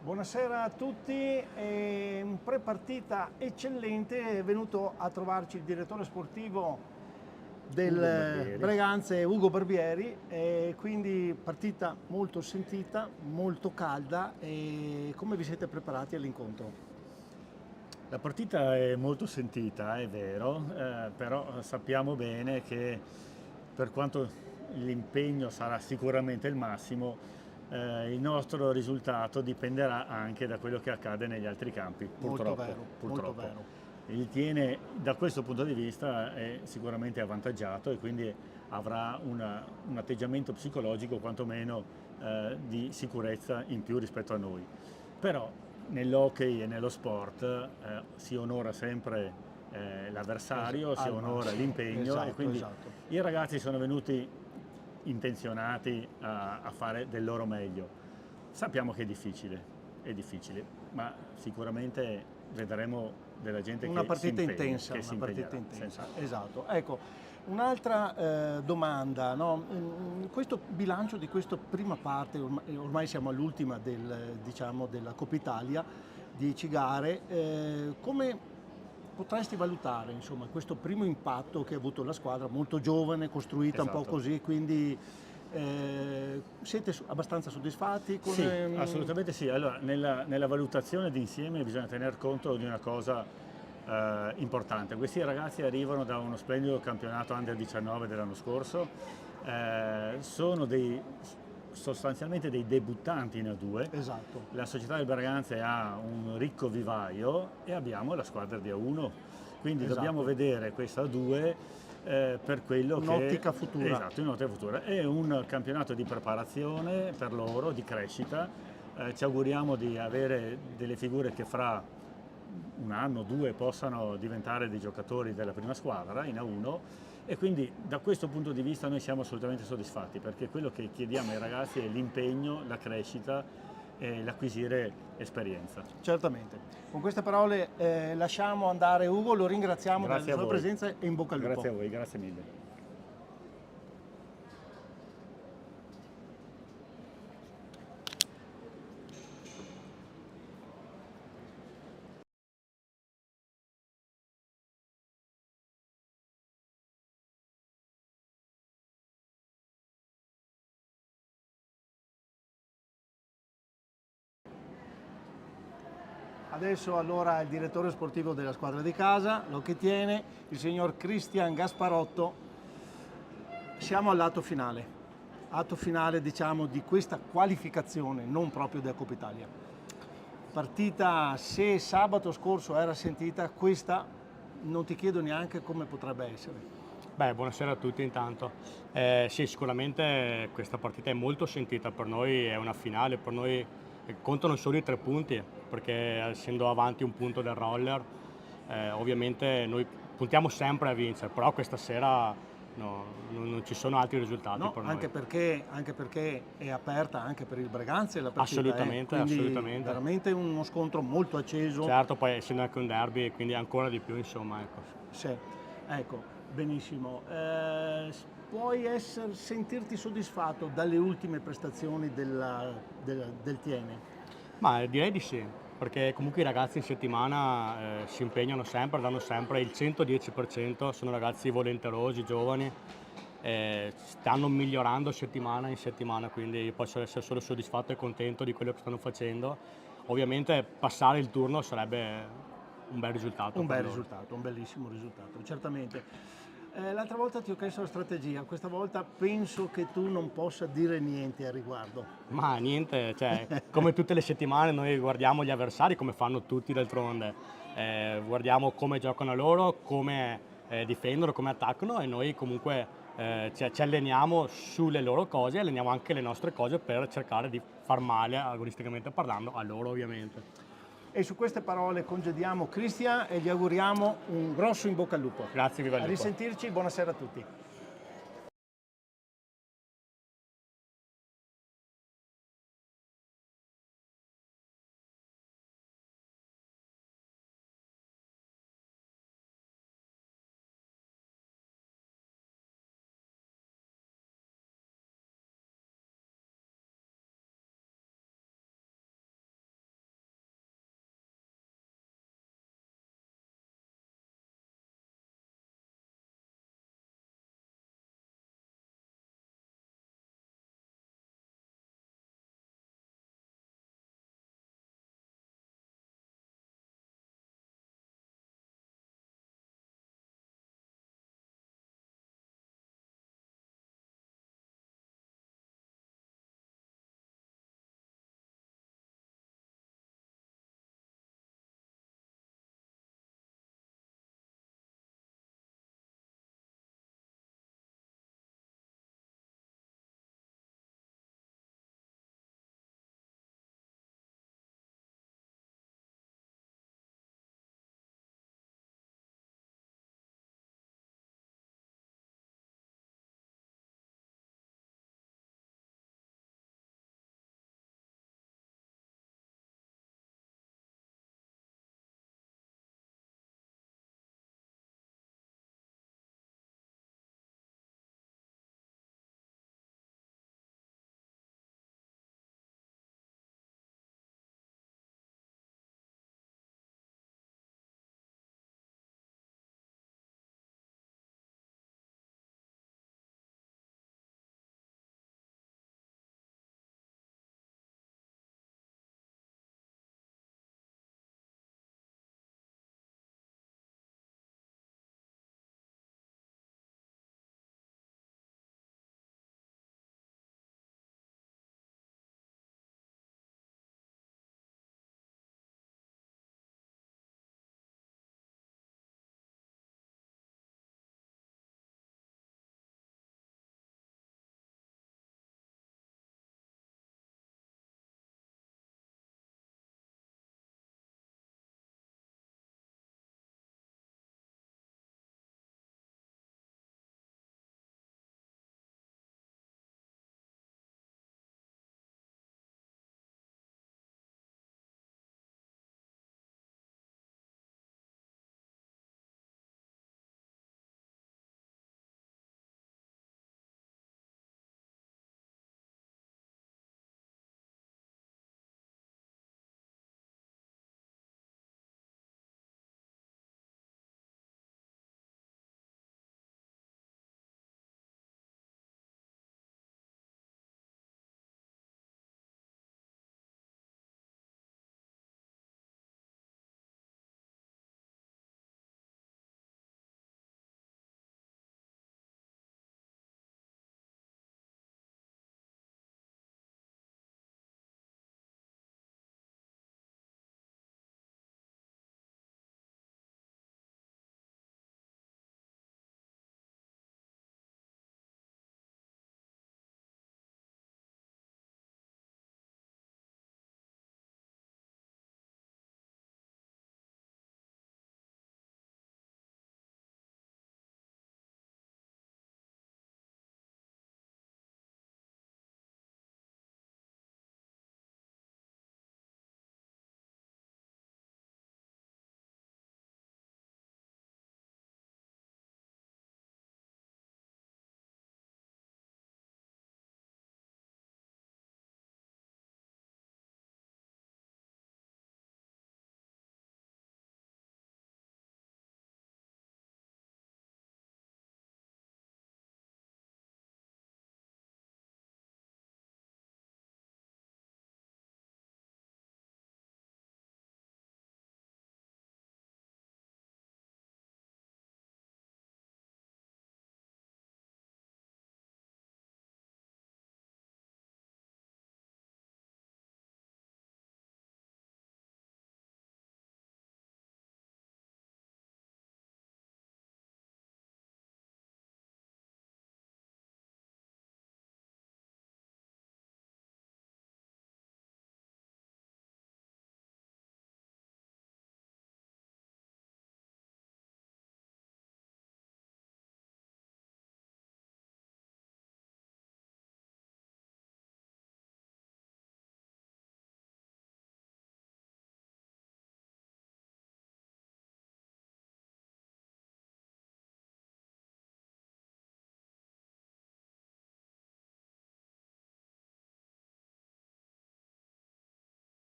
Buonasera a tutti, un pre-partita eccellente, è venuto a trovarci il direttore sportivo Ugo del Barbieri. Breganze, Ugo Barbieri, e quindi partita molto sentita, molto calda. E come vi siete preparati all'incontro? La partita è molto sentita, è vero, però sappiamo bene che per quanto l'impegno sarà sicuramente il massimo, il nostro risultato dipenderà anche da quello che accade negli altri campi, Molto purtroppo, vero, molto purtroppo. vero. Il Tiene da questo punto di vista è sicuramente avvantaggiato e quindi avrà un atteggiamento psicologico quantomeno di sicurezza in più rispetto a noi. Però nell'hockey e nello sport si onora sempre l'avversario, si Al onora massimo, l'impegno e esatto, quindi esatto. i ragazzi sono venuti intenzionati a fare del loro meglio. Sappiamo che è difficile, ma sicuramente vedremo della gente Una partita intensa, che si una partita impegnerà, intensa, senz'altro. esatto. Ecco, un'altra domanda, no? Questo bilancio di questa prima parte, ormai siamo all'ultima diciamo, della Coppa Italia, 10 gare, come potresti valutare, insomma, questo primo impatto che ha avuto la squadra, molto giovane, costruita un po' Esatto. così, quindi siete abbastanza soddisfatti con... Sì, assolutamente sì. Allora, nella valutazione d'insieme bisogna tener conto di una cosa importante. Questi ragazzi arrivano da uno splendido campionato Under 19 dell'anno scorso, sono sostanzialmente dei debuttanti in A2. Esatto, La società del Berganze ha un ricco vivaio e abbiamo la squadra di A1, quindi dobbiamo esatto. vedere questa A2 per quello che Un'ottica futura. esatto, in nota futura. È un campionato di preparazione per loro, di crescita. Ci auguriamo di avere delle figure che fra un anno o due possano diventare dei giocatori della prima squadra in A1 e quindi da questo punto di vista noi siamo assolutamente soddisfatti perché quello che chiediamo ai ragazzi è l'impegno, la crescita e l'acquisire esperienza. Certamente. Con queste parole lasciamo andare Ugo, lo ringraziamo della Grazie a sua voi, presenza e in bocca al lupo. grazie a voi, grazie mille. Adesso allora il direttore sportivo della squadra di casa, lo che tiene, il signor Cristian Gasparotto. Siamo atto finale diciamo di questa qualificazione, non proprio della Coppa Italia. Partita, se sabato scorso era sentita, questa non ti chiedo neanche come potrebbe essere. Beh, buonasera a tutti intanto. Sì, sicuramente questa partita è molto sentita per noi, è una finale, per noi contano solo i 3 punti, perché essendo avanti un punto del roller, ovviamente noi puntiamo sempre a vincere, però questa sera non ci sono altri risultati No, per noi. anche perché è aperta anche per il Breganze la partita, Assolutamente, quindi assolutamente. veramente uno scontro molto acceso. Certo, poi essendo anche un derby, quindi ancora di più, insomma, ecco. Sì, ecco, benissimo. Puoi sentirti soddisfatto dalle ultime prestazioni del Tiene? Ma direi di sì, perché comunque i ragazzi in settimana si impegnano sempre, danno sempre il 110%, sono ragazzi volenterosi, giovani, stanno migliorando settimana in settimana, quindi posso essere solo soddisfatto e contento di quello che stanno facendo. Ovviamente passare il turno sarebbe un bel risultato Un per bel loro. risultato, un bellissimo risultato, certamente. L'altra volta ti ho chiesto la strategia, questa volta penso che tu non possa dire niente a riguardo. Ma niente, cioè, come tutte le settimane noi guardiamo gli avversari, come fanno tutti d'altronde, guardiamo come giocano loro, come difendono, come attaccano e noi comunque ci alleniamo sulle loro cose e alleniamo anche le nostre cose per cercare di far male, agonisticamente parlando, a loro ovviamente. E su queste parole congediamo Cristian e gli auguriamo un grosso in bocca al lupo. Grazie, viva il A lupo. risentirci, buonasera a tutti.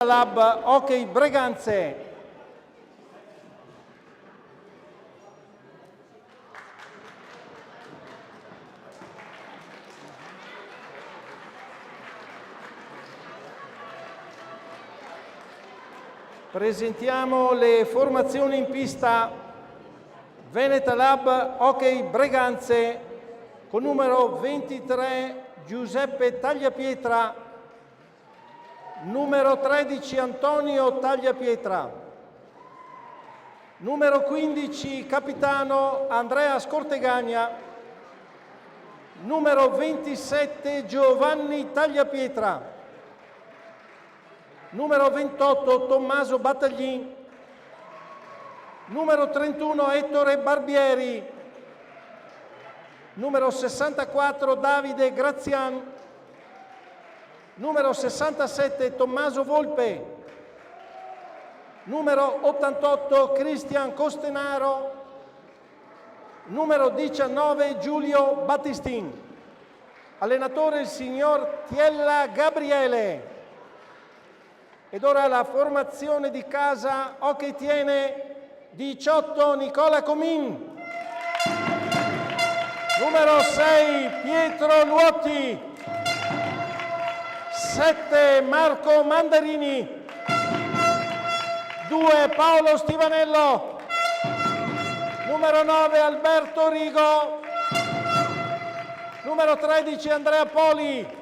Lab Hockey Breganze. Presentiamo le formazioni in pista. Veneta Lab Hockey Breganze con numero 23 Giuseppe Tagliapietra, numero 13 Antonio Tagliapietra, numero 15 capitano Andrea Scortegagna, numero 27 Giovanni Tagliapietra, numero 28 Tommaso Battaglin, numero 31 Ettore Barbieri, numero 64 Davide Grazian, numero 67 Tommaso Volpe, numero 88 Cristian Costenaro, numero 19 Giulio Battistin, allenatore il signor Tiella Gabriele. Ed ora la formazione di casa Hockey Tiene 18 Nicola Comin, numero 6 Pietro Luotti, 7 Marco Mandarini, 2 Paolo Stivanello, numero 9 Alberto Rigo, numero 13 Andrea Poli,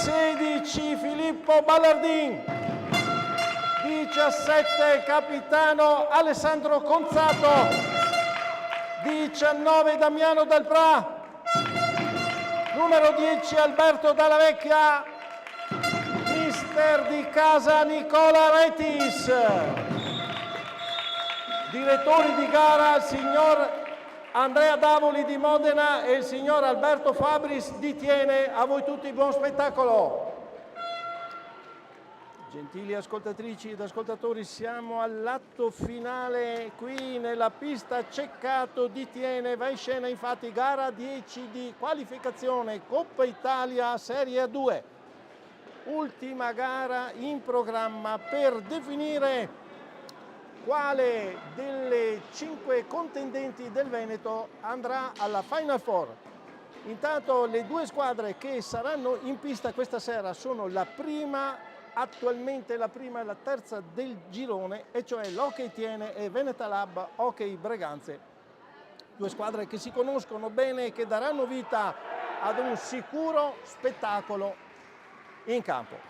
16 Filippo Ballardin, 17 capitano Alessandro Conzato, 19 Damiano Dalprà, numero 10 Alberto Dalla Vecchia, mister di casa Nicola Retis, direttori di gara il signor Andrea Davoli di Modena e il signor Alberto Fabris di Tiene. A voi tutti buon spettacolo. Gentili ascoltatrici ed ascoltatori, siamo all'atto finale qui nella pista Ceccato di Tiene. Va in scena infatti gara 10 di qualificazione Coppa Italia Serie 2. Ultima gara in programma per definire quale delle 5 contendenti del Veneto andrà alla Final Four. Intanto le due squadre che saranno in pista questa sera sono attualmente la prima e la terza del girone, e cioè l'Hockey Tiene e Veneta Lab Hockey Breganze. Due squadre che si conoscono bene e che daranno vita ad un sicuro spettacolo in campo.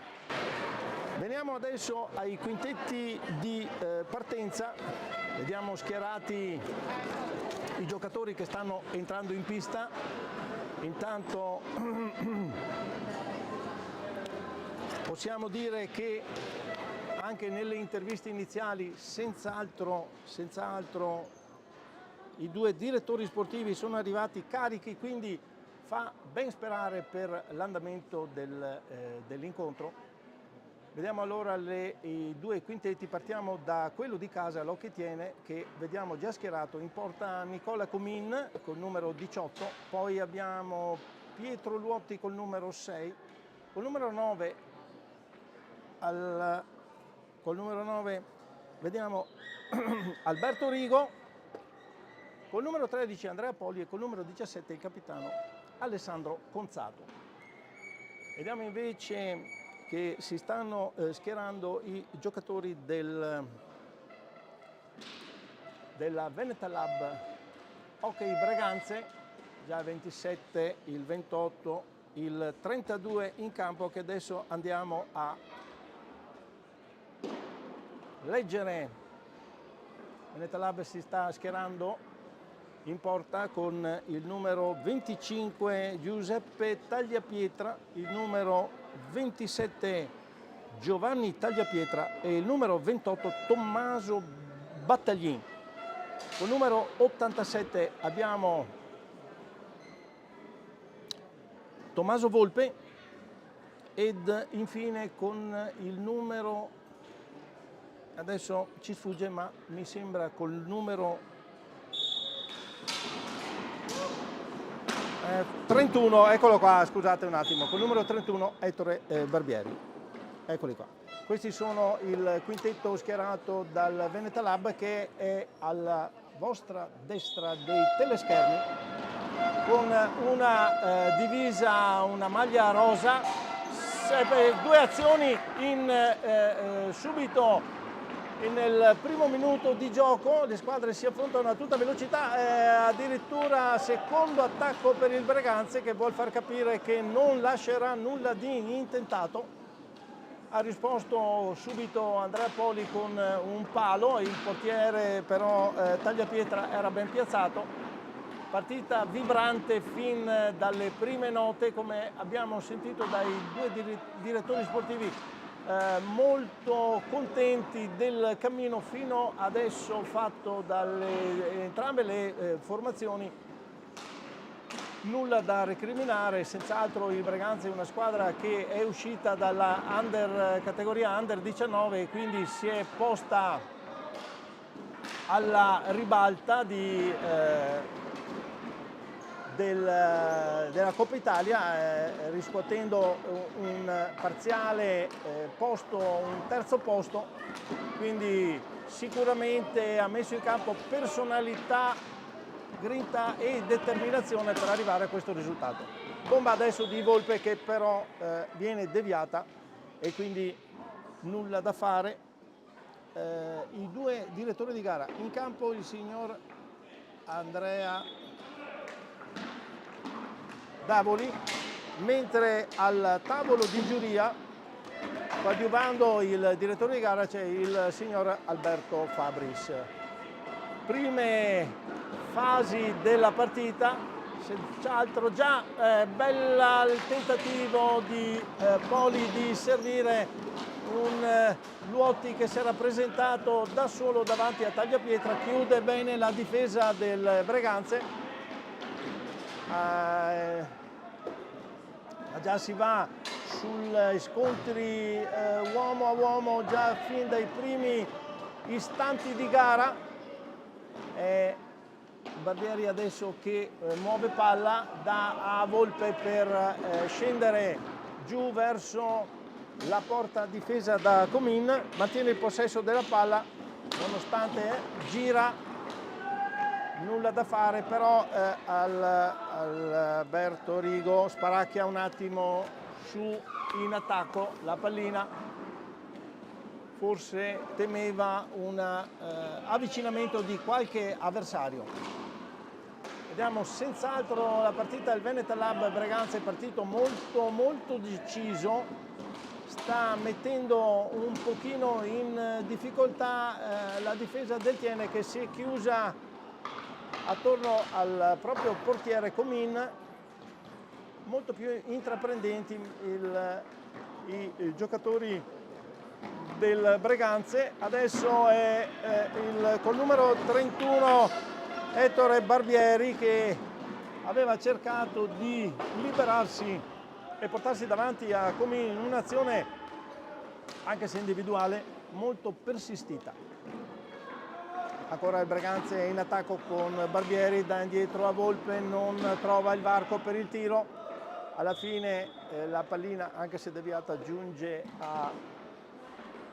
Veniamo adesso ai quintetti di partenza. Vediamo schierati i giocatori che stanno entrando in pista. Intanto possiamo dire che anche nelle interviste iniziali senz'altro i due direttori sportivi sono arrivati carichi, quindi fa ben sperare per l'andamento dell'incontro. Vediamo allora i due quintetti. Partiamo da quello di casa, l'Hockey Tiene, che vediamo già schierato. In porta Nicola Comin col numero 18, poi abbiamo Pietro Luotti col numero 6, col numero 9 vediamo Alberto Rigo, col numero 13 Andrea Poli e col numero 17 il capitano Alessandro Conzato. Vediamo invece che si stanno schierando i giocatori della Veneta Lab Hockey Breganze, già il 27, il 28, il 32 in campo, che adesso andiamo a leggere. Veneta Lab si sta schierando in porta con il numero 25 Giuseppe Tagliapietra, il numero 27 Giovanni Tagliapietra e il numero 28 Tommaso Battaglin. Con il numero 87 abbiamo Tommaso Volpe ed infine con il numero, adesso ci sfugge ma mi sembra col numero 31, eccolo qua, scusate un attimo, col numero 31 Ettore Barbieri. Eccoli qua. Questi sono il quintetto schierato dal Veneta Lab, che è alla vostra destra dei teleschermi, con una divisa, una maglia rosa, due azioni subito nel primo minuto di gioco. Le squadre si affrontano a tutta velocità, addirittura secondo attacco per il Breganze, che vuol far capire che non lascerà nulla di intentato. Ha risposto subito Andrea Poli con un palo, il portiere però Tagliapietra era ben piazzato. Partita vibrante fin dalle prime note, come abbiamo sentito dai due direttori sportivi, molto contenti del cammino fino adesso fatto dalle entrambe le formazioni. Nulla da recriminare, senz'altro il Breganze è una squadra che è uscita dalla categoria Under 19 e quindi si è posta alla ribalta della Coppa Italia, riscuotendo un parziale posto, un terzo posto, quindi sicuramente ha messo in campo personalità, grinta e determinazione per arrivare a questo risultato. Bomba adesso di Volpe che però viene deviata e quindi nulla da fare. I due direttori di gara in campo, il signor Andrea Davoli, mentre al tavolo di giuria, coadiuvando il direttore di gara, c'è il signor Alberto Fabris. Prime fasi della partita, senz'altro già bella il tentativo di Poli di servire un Luotti che si era presentato da solo davanti a Tagliapietra, chiude bene la difesa del Breganze. Già si va sugli scontri uomo a uomo già fin dai primi istanti di gara. Barbieri adesso che muove palla, dà a Volpe per scendere giù verso la porta difesa da Comin, mantiene il possesso della palla nonostante gira, nulla da fare però Alberto Rigo sparacchia un attimo su in attacco la pallina, forse temeva un avvicinamento di qualche avversario. Vediamo senz'altro la partita del Veneta Lab. Breganze è partito molto deciso, sta mettendo un pochino in difficoltà la difesa del Tiene, che si è chiusa attorno al proprio portiere Comin. Molto più intraprendenti i giocatori del Breganze. Adesso è col numero 31 Ettore Barbieri, che aveva cercato di liberarsi e portarsi davanti a Comin in un'azione, anche se individuale, molto persistita. Ancora il Breganze in attacco con Barbieri, da indietro a Volpe, non trova il varco per il tiro. Alla fine la pallina, anche se deviata, giunge a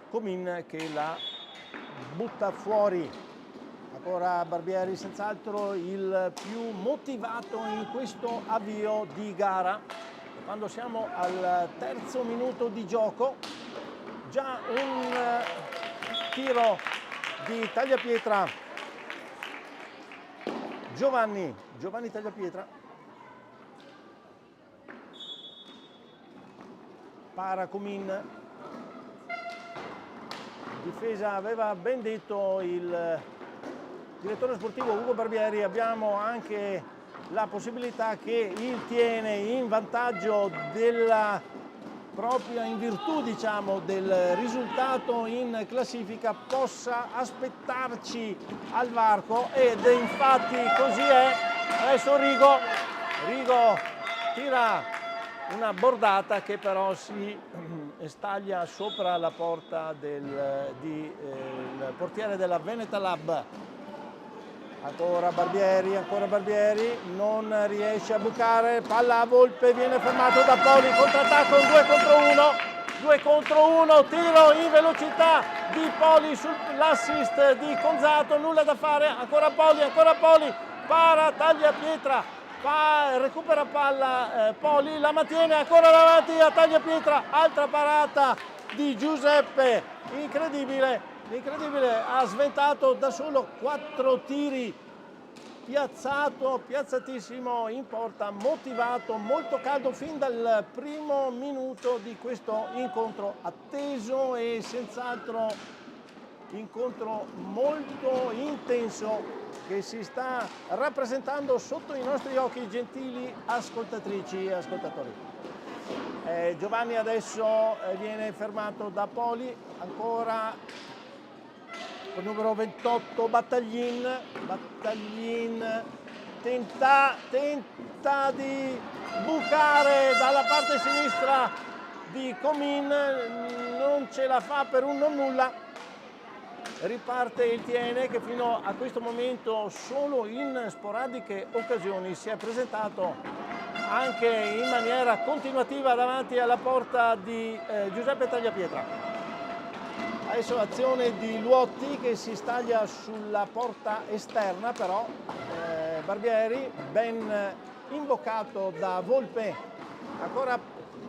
Comin che la butta fuori. Ancora Barbieri, senz'altro il più motivato in questo avvio di gara. Quando siamo al terzo minuto di gioco, già un tiro di Tagliapietra. Giovanni Tagliapietra para Comin. Difesa, aveva ben detto il direttore sportivo Ugo Barbieri, abbiamo anche la possibilità che il Tiene, in vantaggio della propria, in virtù diciamo del risultato in classifica, possa aspettarci al varco, ed infatti così è. Adesso Rigo tira una bordata che però si staglia sopra la porta del portiere della Veneta Lab. Ancora Barbieri, non riesce a bucare, palla a Volpe, viene fermato da Poli, contrattacco, un 2 contro 1, 2 contro 1, tiro in velocità di Poli sull'assist di Conzato, nulla da fare, ancora Poli, para, taglia pietra, recupera palla Poli, la mantiene ancora davanti a taglia pietra, altra parata di Giuseppe, incredibile, ha sventato da solo 4 tiri, piazzatissimo in porta, motivato, molto caldo fin dal primo minuto di questo incontro, atteso e senz'altro incontro molto intenso che si sta rappresentando sotto i nostri occhi, gentili ascoltatrici e ascoltatori. Giovanni adesso viene fermato da Poli, ancora con numero 28 Battaglin tenta di bucare dalla parte sinistra di Comin, non ce la fa per un non nulla, riparte il Tiene che fino a questo momento solo in sporadiche occasioni si è presentato anche in maniera continuativa davanti alla porta di Giuseppe Tagliapietra. Adesso azione di Luotti che si staglia sulla porta esterna, però Barbieri ben imboccato da Volpe. Ancora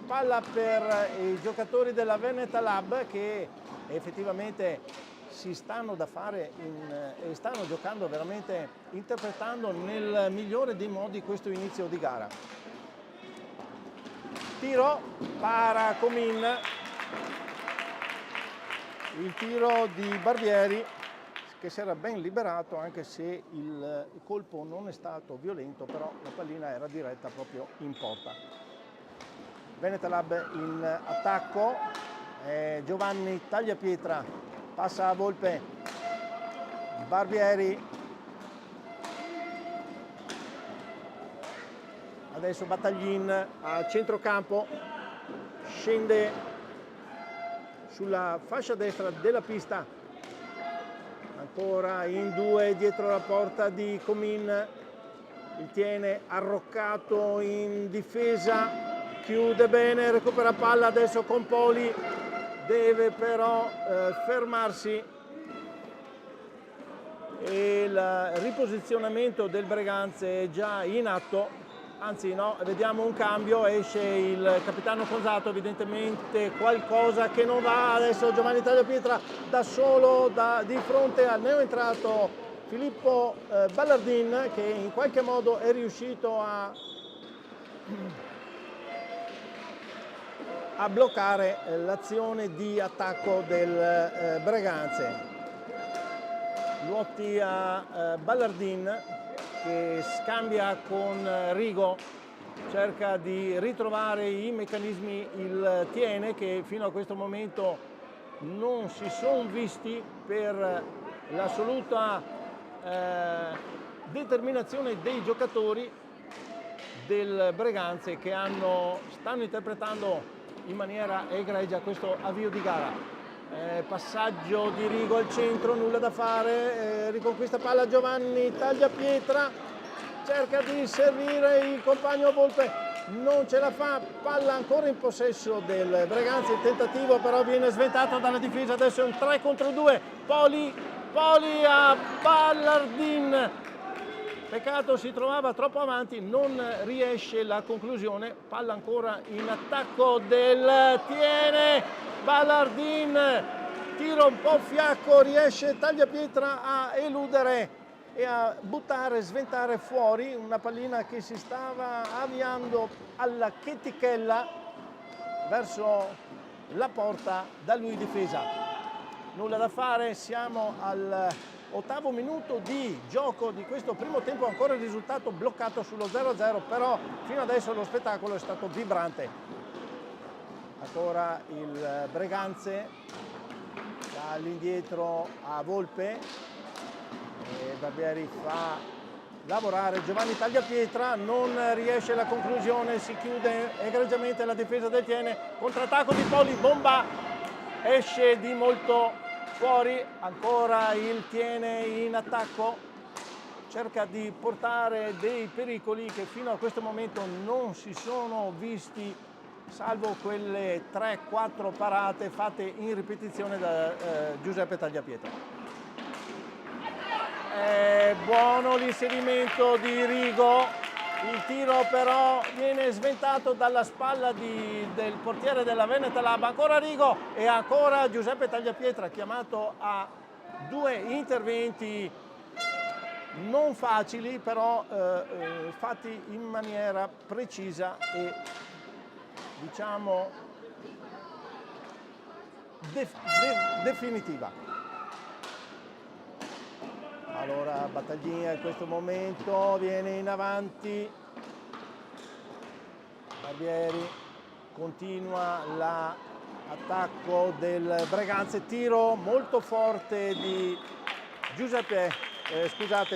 palla per i giocatori della Veneta Lab che effettivamente si stanno da fare e stanno giocando veramente, interpretando nel migliore dei modi questo inizio di gara. Tiro, para Comin. Il tiro di Barbieri che si era ben liberato, anche se il colpo non è stato violento, però la pallina era diretta proprio in porta. Veneta Lab in attacco, Giovanni Tagliapietra passa a Volpe, Barbieri, adesso Battaglin a centrocampo, scende sulla fascia destra della pista, ancora in 2 dietro la porta di Comin, il Tiene arroccato in difesa, chiude bene, recupera palla adesso con Poli, deve però fermarsi e il riposizionamento del Breganze è già in atto. Anzi no, vediamo un cambio, esce il capitano Conzato, evidentemente qualcosa che non va, adesso Giovanni Tagliapietra da solo di fronte al neoentrato Filippo Ballardin che in qualche modo è riuscito a bloccare l'azione di attacco del Breganze. Luotti a Ballardin che scambia con Rigo, cerca di ritrovare i meccanismi il Tiene che fino a questo momento non si sono visti per l'assoluta determinazione dei giocatori del Breganze che stanno interpretando in maniera egregia questo avvio di gara. Passaggio di Rigo al centro, nulla da fare, riconquista palla Giovanni Tagliapietra, cerca di servire il compagno Volpe, non ce la fa, palla ancora in possesso del Breganze, il tentativo però viene sventato dalla difesa, adesso è un 3 contro 2, Poli a Ballardin, peccato si trovava troppo avanti, non riesce la conclusione, palla ancora in attacco del Tiene, Ballardin, tiro un po' fiacco, riesce Tagliapietra a eludere e a buttare, sventare fuori una pallina che si stava avviando alla chetichella verso la porta da lui difesa. Nulla da fare, siamo all'8° minuto di gioco di questo primo tempo, ancora il risultato bloccato sullo 0-0, però fino adesso lo spettacolo è stato vibrante. Ancora il Breganze dall'indietro a Volpe e Barbieri fa lavorare Giovanni Tagliapietra, non riesce la conclusione, si chiude egregiamente la difesa del Tiene, contrattacco di Poli, bomba, esce di molto fuori, ancora il Tiene in attacco, cerca di portare dei pericoli che fino a questo momento non si sono visti salvo quelle 3-4 parate fatte in ripetizione da Giuseppe Tagliapietra. È buono l'inserimento di Rigo, il tiro però viene sventato dalla spalla del portiere della Veneta Lab, ancora Rigo e ancora Giuseppe Tagliapietra, chiamato a 2 interventi non facili, però fatti in maniera precisa e diciamo definitiva. Allora Battaglini in questo momento viene in avanti, Barbieri continua l'attacco del Breganze, tiro molto forte di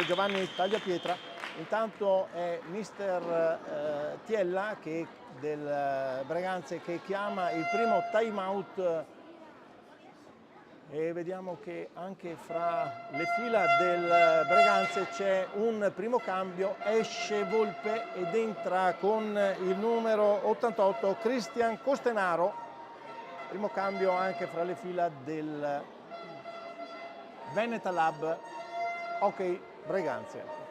Giovanni Tagliapietra. Intanto è mister Tiella del Breganze che chiama il primo time out e vediamo che anche fra le fila del Breganze c'è un primo cambio, esce Volpe ed entra con il numero 88 Cristian Costenaro, primo cambio anche fra le fila del Veneta Lab Hockey Breganze.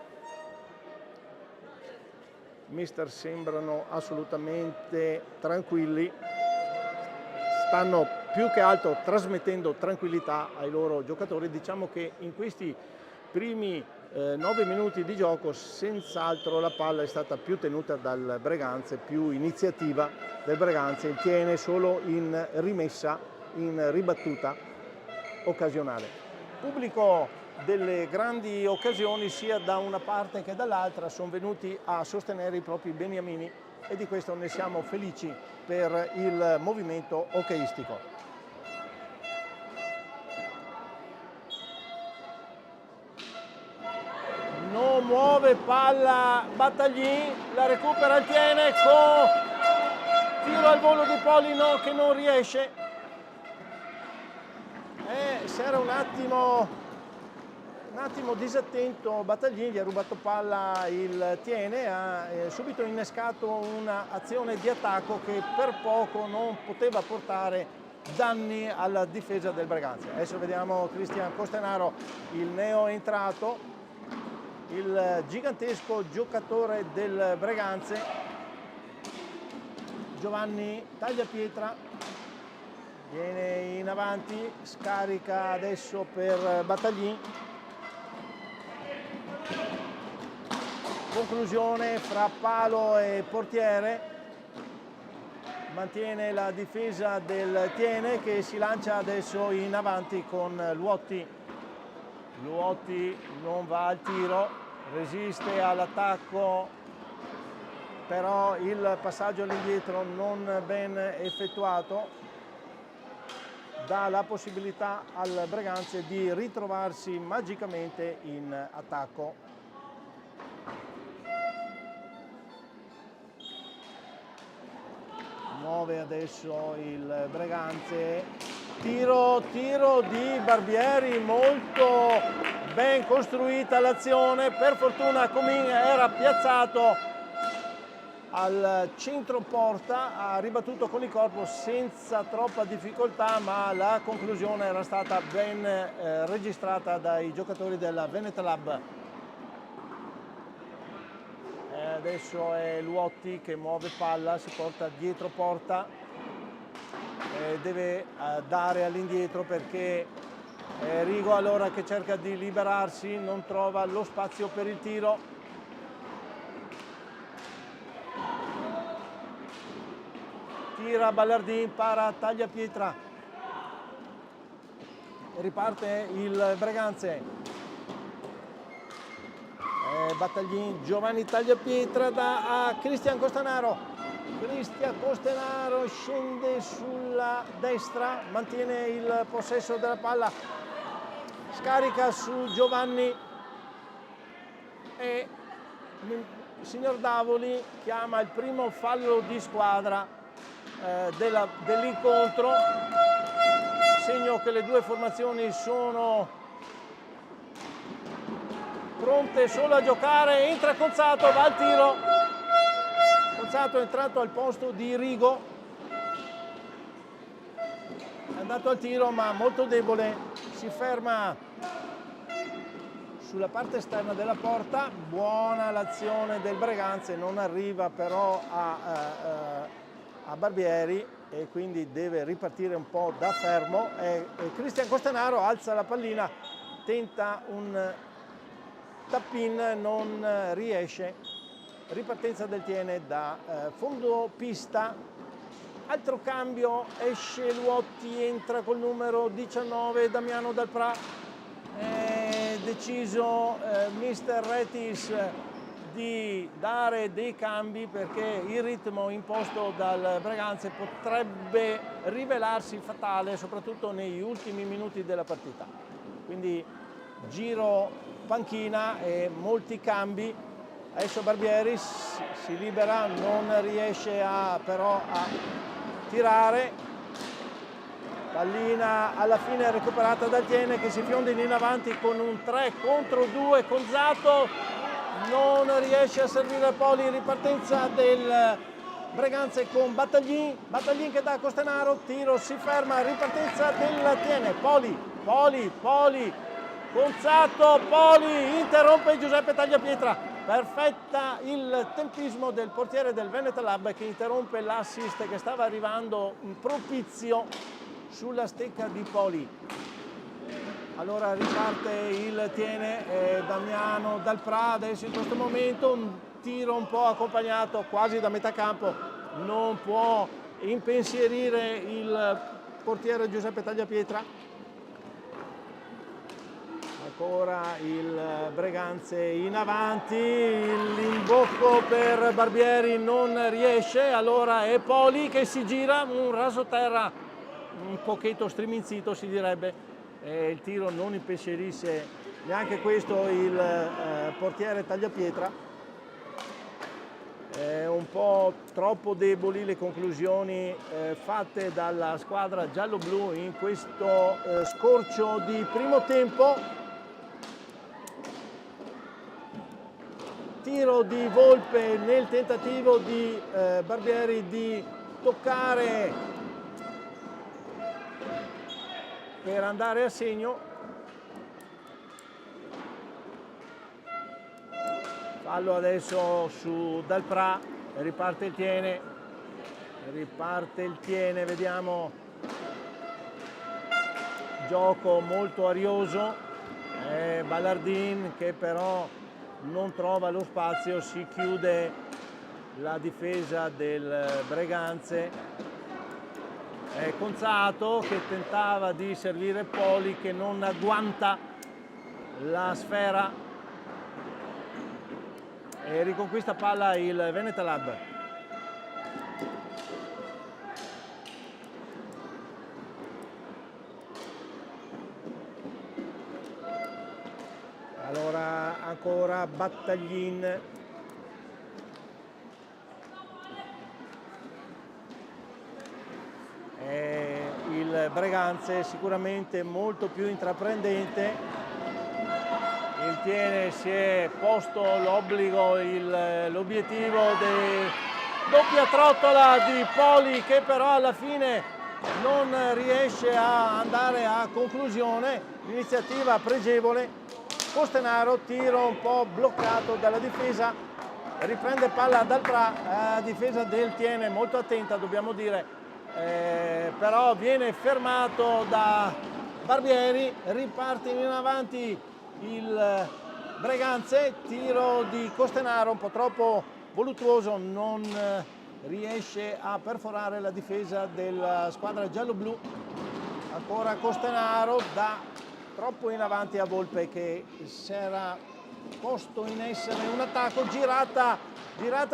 Mister sembrano assolutamente tranquilli, stanno più che altro trasmettendo tranquillità ai loro giocatori. Diciamo che in questi primi 9 minuti di gioco senz'altro la palla è stata più tenuta dal Breganze, più iniziativa del Breganze, il tiene solo in rimessa, in ribattuta occasionale. Pubblico delle grandi occasioni sia da una parte che dall'altra, sono venuti a sostenere i propri beniamini e di questo ne siamo felici per il movimento hockeyistico. Non muove palla Battaglini, la recupera il tiene con tiro al volo di Polino che non riesce. Si era un attimo disattento Battaglini, gli ha rubato palla il tiene, ha subito innescato un'azione di attacco che per poco non poteva portare danni alla difesa del Breganze. Adesso vediamo Cristian Costenaro, il neo entrato, il gigantesco giocatore del Breganze, Giovanni Tagliapietra, viene in avanti, scarica adesso per Battaglini. Conclusione fra palo e portiere, mantiene la difesa del Tiene che si lancia adesso in avanti con Luotti. Luotti non va al tiro, resiste all'attacco, però il passaggio all'indietro non ben effettuato dà la possibilità al Breganze di ritrovarsi magicamente in attacco. Muove adesso il Breganze, tiro di Barbieri, molto ben costruita l'azione, per fortuna Comin era piazzato al centro porta, ha ribattuto con il corpo senza troppa difficoltà, ma la conclusione era stata ben registrata dai giocatori della Veneta Lab. Adesso è Luotti che muove palla, si porta dietro porta, deve dare all'indietro perché Rigo allora che cerca di liberarsi, non trova lo spazio per il tiro. Tira Ballardin, para Tagliapietra, riparte il Breganze. Battaglini, Giovanni Tagliapietra a Cristian Costenaro. Cristian Costenaro scende sulla destra, mantiene il possesso della palla, scarica su Giovanni e il signor Davoli chiama il primo fallo di squadra dell'incontro, segno che le due formazioni sono pronte solo a giocare. Entra Conzato, va al tiro, Conzato è entrato al posto di Rigo, andato al tiro ma molto debole, si ferma sulla parte esterna della porta. Buona l'azione del Breganze, non arriva però a Barbieri e quindi deve ripartire un po' da fermo. Cristian Costanaro alza la pallina, tenta un tap-in, non riesce. Ripartenza del Tiene da fondo pista. Altro cambio, esce Luotti, entra col numero 19 Damiano Dalprà. È deciso mister Retis di dare dei cambi perché il ritmo imposto dal Breganze potrebbe rivelarsi fatale soprattutto negli ultimi minuti della partita. Quindi giro panchina e molti cambi. Adesso Barbieri si libera, non riesce però a tirare. Pallina alla fine recuperata dal Tiene che si fionda in avanti con un 3 contro 2. Conzato non riesce a servire Poli, ripartenza del Breganze con Battaglin che dà a Costanaro, tiro, si ferma, ripartenza del Tiene. Poli, Conzato, Poli, interrompe Giuseppe Tagliapietra. Perfetta il tempismo del portiere del Veneta Lab che interrompe l'assist che stava arrivando propizio sulla stecca di Poli. Allora riparte il Tiene, Damiano Dalprà adesso in questo momento, un tiro un po' accompagnato quasi da metà campo, non può impensierire il portiere Giuseppe Tagliapietra. Ancora il Breganze in avanti, l'imbocco per Barbieri non riesce, allora è Poli che si gira, un rasoterra un pochetto striminzito si direbbe, il tiro non impensierisce neanche questo il portiere Tagliapietra. Un po' troppo deboli le conclusioni fatte dalla squadra giallo-blu in questo scorcio di primo tempo. Tiro di Volpe nel tentativo di Barbieri di toccare per andare a segno. Fallo adesso su Dalprà, riparte il Tiene, vediamo, gioco molto arioso, Ballardin che però non trova lo spazio, si chiude la difesa del Breganze. Conzato che tentava di servire Poli che non agguanta la sfera e riconquista palla il Veneta Lab. Allora ancora Battaglin. Il Breganze sicuramente molto più intraprendente. Il Tiene si è posto l'obbligo, l'obiettivo di doppia trottola di Poli che però alla fine non riesce a andare a conclusione. L'iniziativa pregevole. Costanaro, tiro un po' bloccato dalla difesa, riprende palla Dalprà, difesa del Tiene molto attenta dobbiamo dire. Però viene fermato da Barbieri, riparte in avanti il Breganze, tiro di Costanaro un po' troppo voluttuoso, non riesce a perforare la difesa della squadra giallo-blu. Ancora Costanaro, da troppo in avanti a Volpe che si era posto in essere un attacco, girata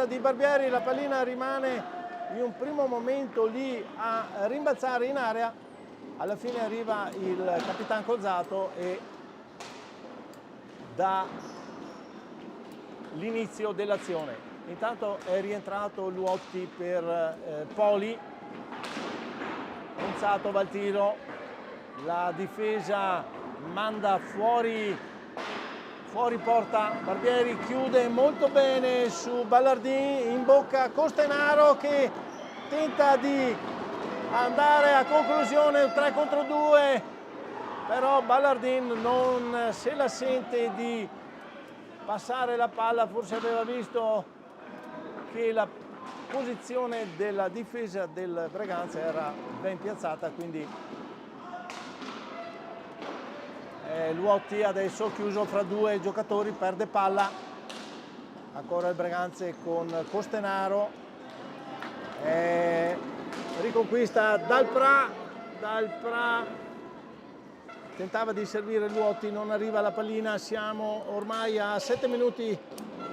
di Barbieri, la pallina rimane in un primo momento lì a rimbalzare in area, alla fine arriva il capitano Conzato e dà l'inizio dell'azione. Intanto è rientrato Luotti per Poli, Conzato va al tiro, la difesa manda fuori porta, Barbieri chiude molto bene su Ballardin, in bocca Costanaro che tenta di andare a conclusione, un 3 contro 2, però Ballardin non se la sente di passare la palla, forse aveva visto che la posizione della difesa del Breganze era ben piazzata, quindi Luotti adesso chiuso fra due giocatori, perde palla, ancora il Breganze con Costenaro, riconquista Dal Pra tentava di servire Luotti, non arriva la pallina, siamo ormai a 7 minuti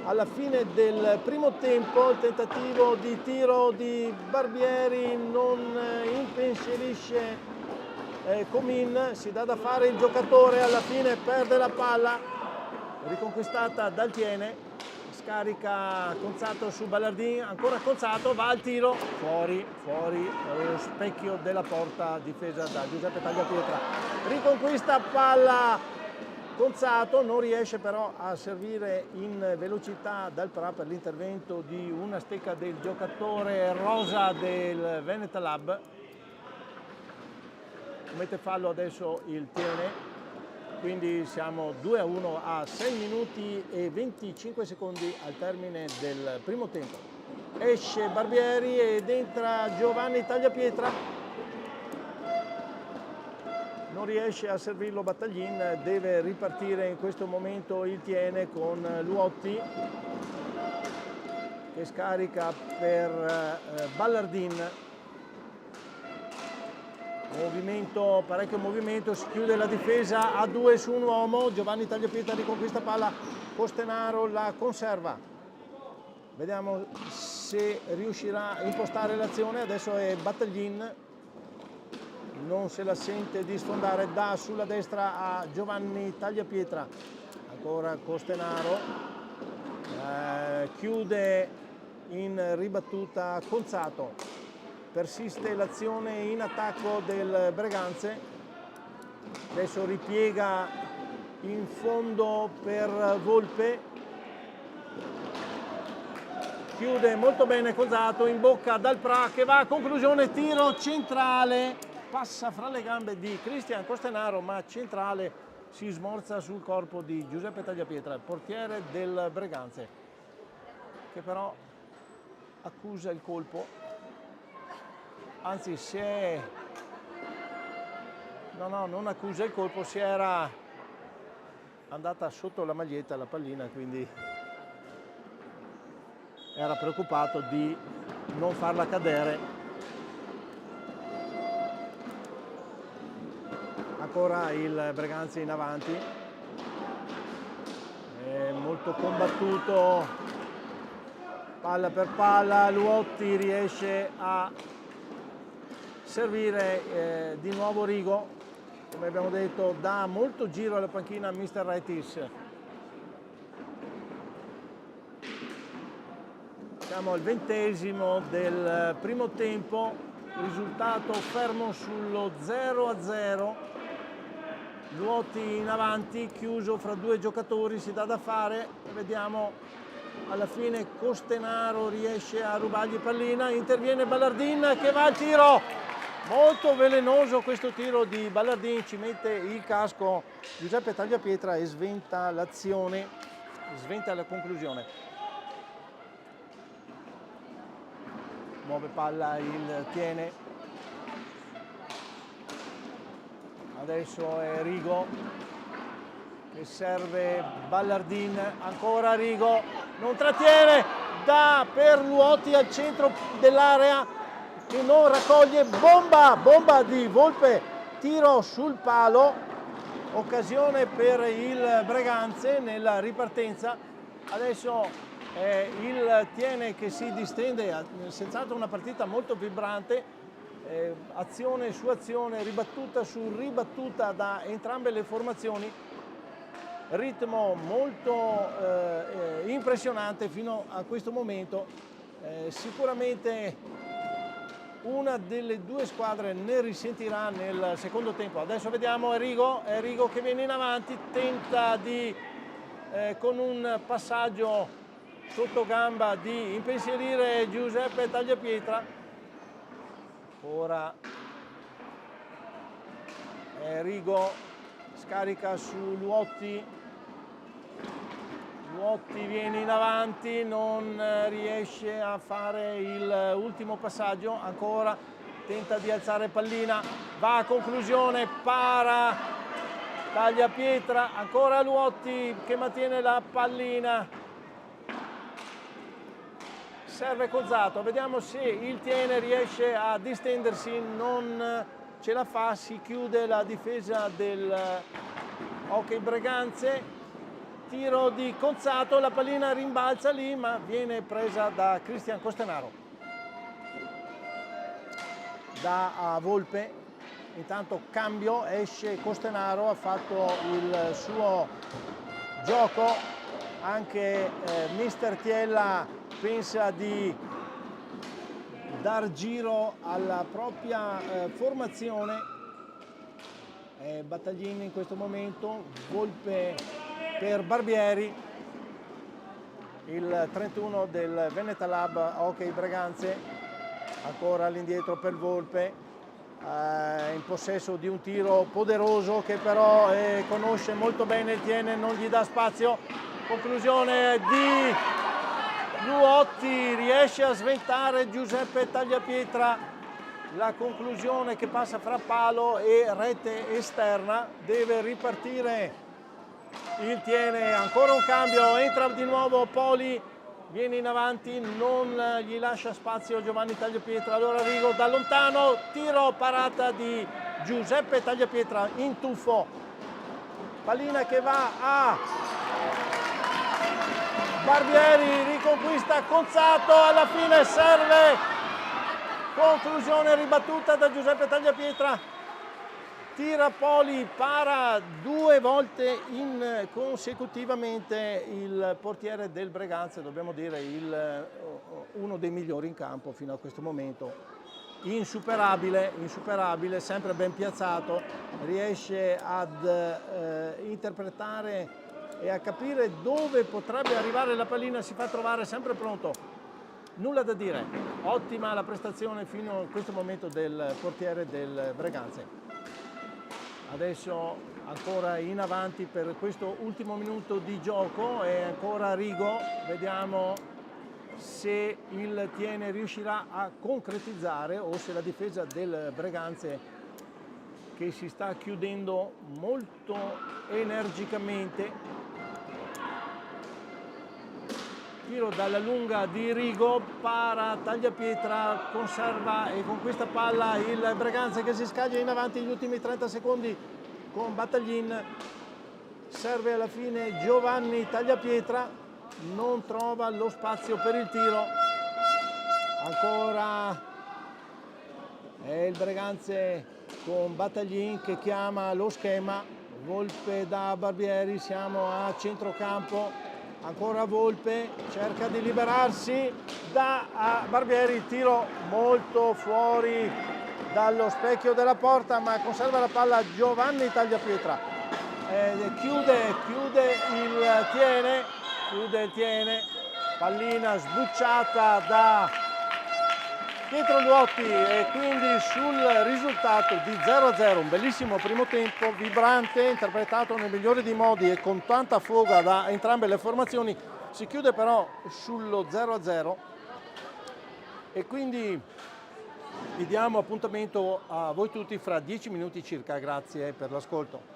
alla fine del primo tempo, il tentativo di tiro di Barbieri non impensierisce Comin, si dà da fare il giocatore, alla fine perde la palla, riconquistata dal Tiene, scarica Conzato su Ballardin, ancora Conzato, va al tiro, fuori lo specchio della porta difesa da Giuseppe Tagliapietra, riconquista palla Conzato, non riesce però a servire in velocità Dal Pra per l'intervento di una stecca del giocatore Rosa del Veneta Lab. Mette fallo adesso il Tiene, quindi siamo 2-1 a 6 minuti e 25 secondi al termine del primo tempo. Esce Barbieri ed entra Giovanni Tagliapietra, non riesce a servirlo Battaglin, deve ripartire in questo momento il Tiene con Luotti che scarica per Ballardin. Parecchio movimento, si chiude la difesa a 2 su un uomo, Giovanni Tagliapietra riconquista palla, Costenaro la conserva, vediamo se riuscirà a impostare l'azione, adesso è Battaglin, non se la sente di sfondare, dà sulla destra a Giovanni Tagliapietra, ancora Costenaro, chiude in ribattuta Conzato. Persiste l'azione in attacco del Breganze, adesso ripiega in fondo per Volpe, chiude molto bene Conzato, in bocca Dal Pra che va a conclusione, tiro centrale, passa fra le gambe di Cristian Costenaro ma centrale, si smorza sul corpo di Giuseppe Tagliapietra, il portiere del Breganze, che però accusa il colpo. Anzi, non accusa il colpo, si era andata sotto la maglietta la pallina, quindi era preoccupato di non farla cadere. Ancora il Breganze in avanti, è molto combattuto, palla per palla, Luotti riesce a servire di nuovo Rigo, come abbiamo detto dà molto giro alla panchina Mr. Retis. Siamo al 20° del primo tempo, risultato fermo sullo 0-0, Luotti in avanti, chiuso fra due giocatori, si dà da fare, vediamo alla fine Costenaro riesce a rubargli pallina, interviene Ballardin che va al tiro. Molto velenoso questo tiro di Ballardin, ci mette il casco Giuseppe Tagliapietra e sventa l'azione, sventa la conclusione. Muove palla il Tiene. Adesso è Rigo che serve Ballardin, ancora Rigo, non trattiene, dà per Luotti al centro dell'area, che non raccoglie, bomba di Volpe, tiro sul palo, occasione per il Breganze nella ripartenza. Adesso il Tiene che si distende, senz'altro una partita molto vibrante, azione su azione, ribattuta su ribattuta da entrambe le formazioni, ritmo molto impressionante fino a questo momento, sicuramente una delle due squadre ne risentirà nel secondo tempo. Adesso vediamo è Rigo che viene in avanti, tenta di con un passaggio sotto gamba di impensierire Giuseppe Tagliapietra, Ora Rigo scarica su Luotti. Luotti viene in avanti, non riesce a fare l'ultimo passaggio, ancora tenta di alzare pallina, va a conclusione, para, taglia pietra, ancora Luotti che mantiene la pallina, serve Cozzato, vediamo se il Tiene riesce a distendersi, non ce la fa, si chiude la difesa del Hockey Breganze. Tiro di Cozzato, la pallina rimbalza lì ma viene presa da Cristian Costenaro. Da Volpe, intanto cambio, esce Costenaro, ha fatto il suo gioco, anche mister Tiella pensa di dar giro alla propria formazione. Battaglini in questo momento, Volpe per Barbieri, il 31 del Veneta Lab Hockey Breganze, ancora all'indietro per Volpe, in possesso di un tiro poderoso che però conosce molto bene il Tiene, non gli dà spazio, conclusione di Luotti, riesce a sventare Giuseppe Tagliapietra, la conclusione che passa fra palo e rete esterna, deve ripartire il Tiene, ancora un cambio, entra di nuovo Poli, viene in avanti, non gli lascia spazio Giovanni Tagliapietra, allora Rigo da lontano, tiro, parata di Giuseppe Tagliapietra in tuffo, pallina che va a Barbieri, riconquista Cozzato, alla fine serve, conclusione ribattuta da Giuseppe Tagliapietra. Tira Poli, para due volte consecutivamente il portiere del Breganze, dobbiamo dire uno dei migliori in campo fino a questo momento. Insuperabile, sempre ben piazzato, riesce ad interpretare e a capire dove potrebbe arrivare la pallina, si fa trovare sempre pronto. Nulla da dire, ottima la prestazione fino a questo momento del portiere del Breganze. Adesso ancora in avanti per questo ultimo minuto di gioco e ancora Rigo, vediamo se il Tiene riuscirà a concretizzare o se la difesa del Breganze, che si sta chiudendo molto energicamente. Tiro dalla lunga di Rigo, para, Tagliapietra, conserva e con questa palla il Breganze che si scaglia in avanti gli ultimi 30 secondi con Battaglin. Serve alla fine Giovanni Tagliapietra, non trova lo spazio per il tiro. Ancora è il Breganze con Battaglin che chiama lo schema. Volpe da Barbieri, siamo a centrocampo. Ancora Volpe, cerca di liberarsi da Barbieri, tiro molto fuori dallo specchio della porta, ma conserva la palla Giovanni Tagliapietra. Chiude il Tiene, pallina sbucciata da Pietro Luotti e quindi sul risultato di 0-0, un bellissimo primo tempo, vibrante, interpretato nel migliore dei modi e con tanta foga da entrambe le formazioni, si chiude però sullo 0-0 e quindi vi diamo appuntamento a voi tutti fra 10 minuti circa, grazie per l'ascolto.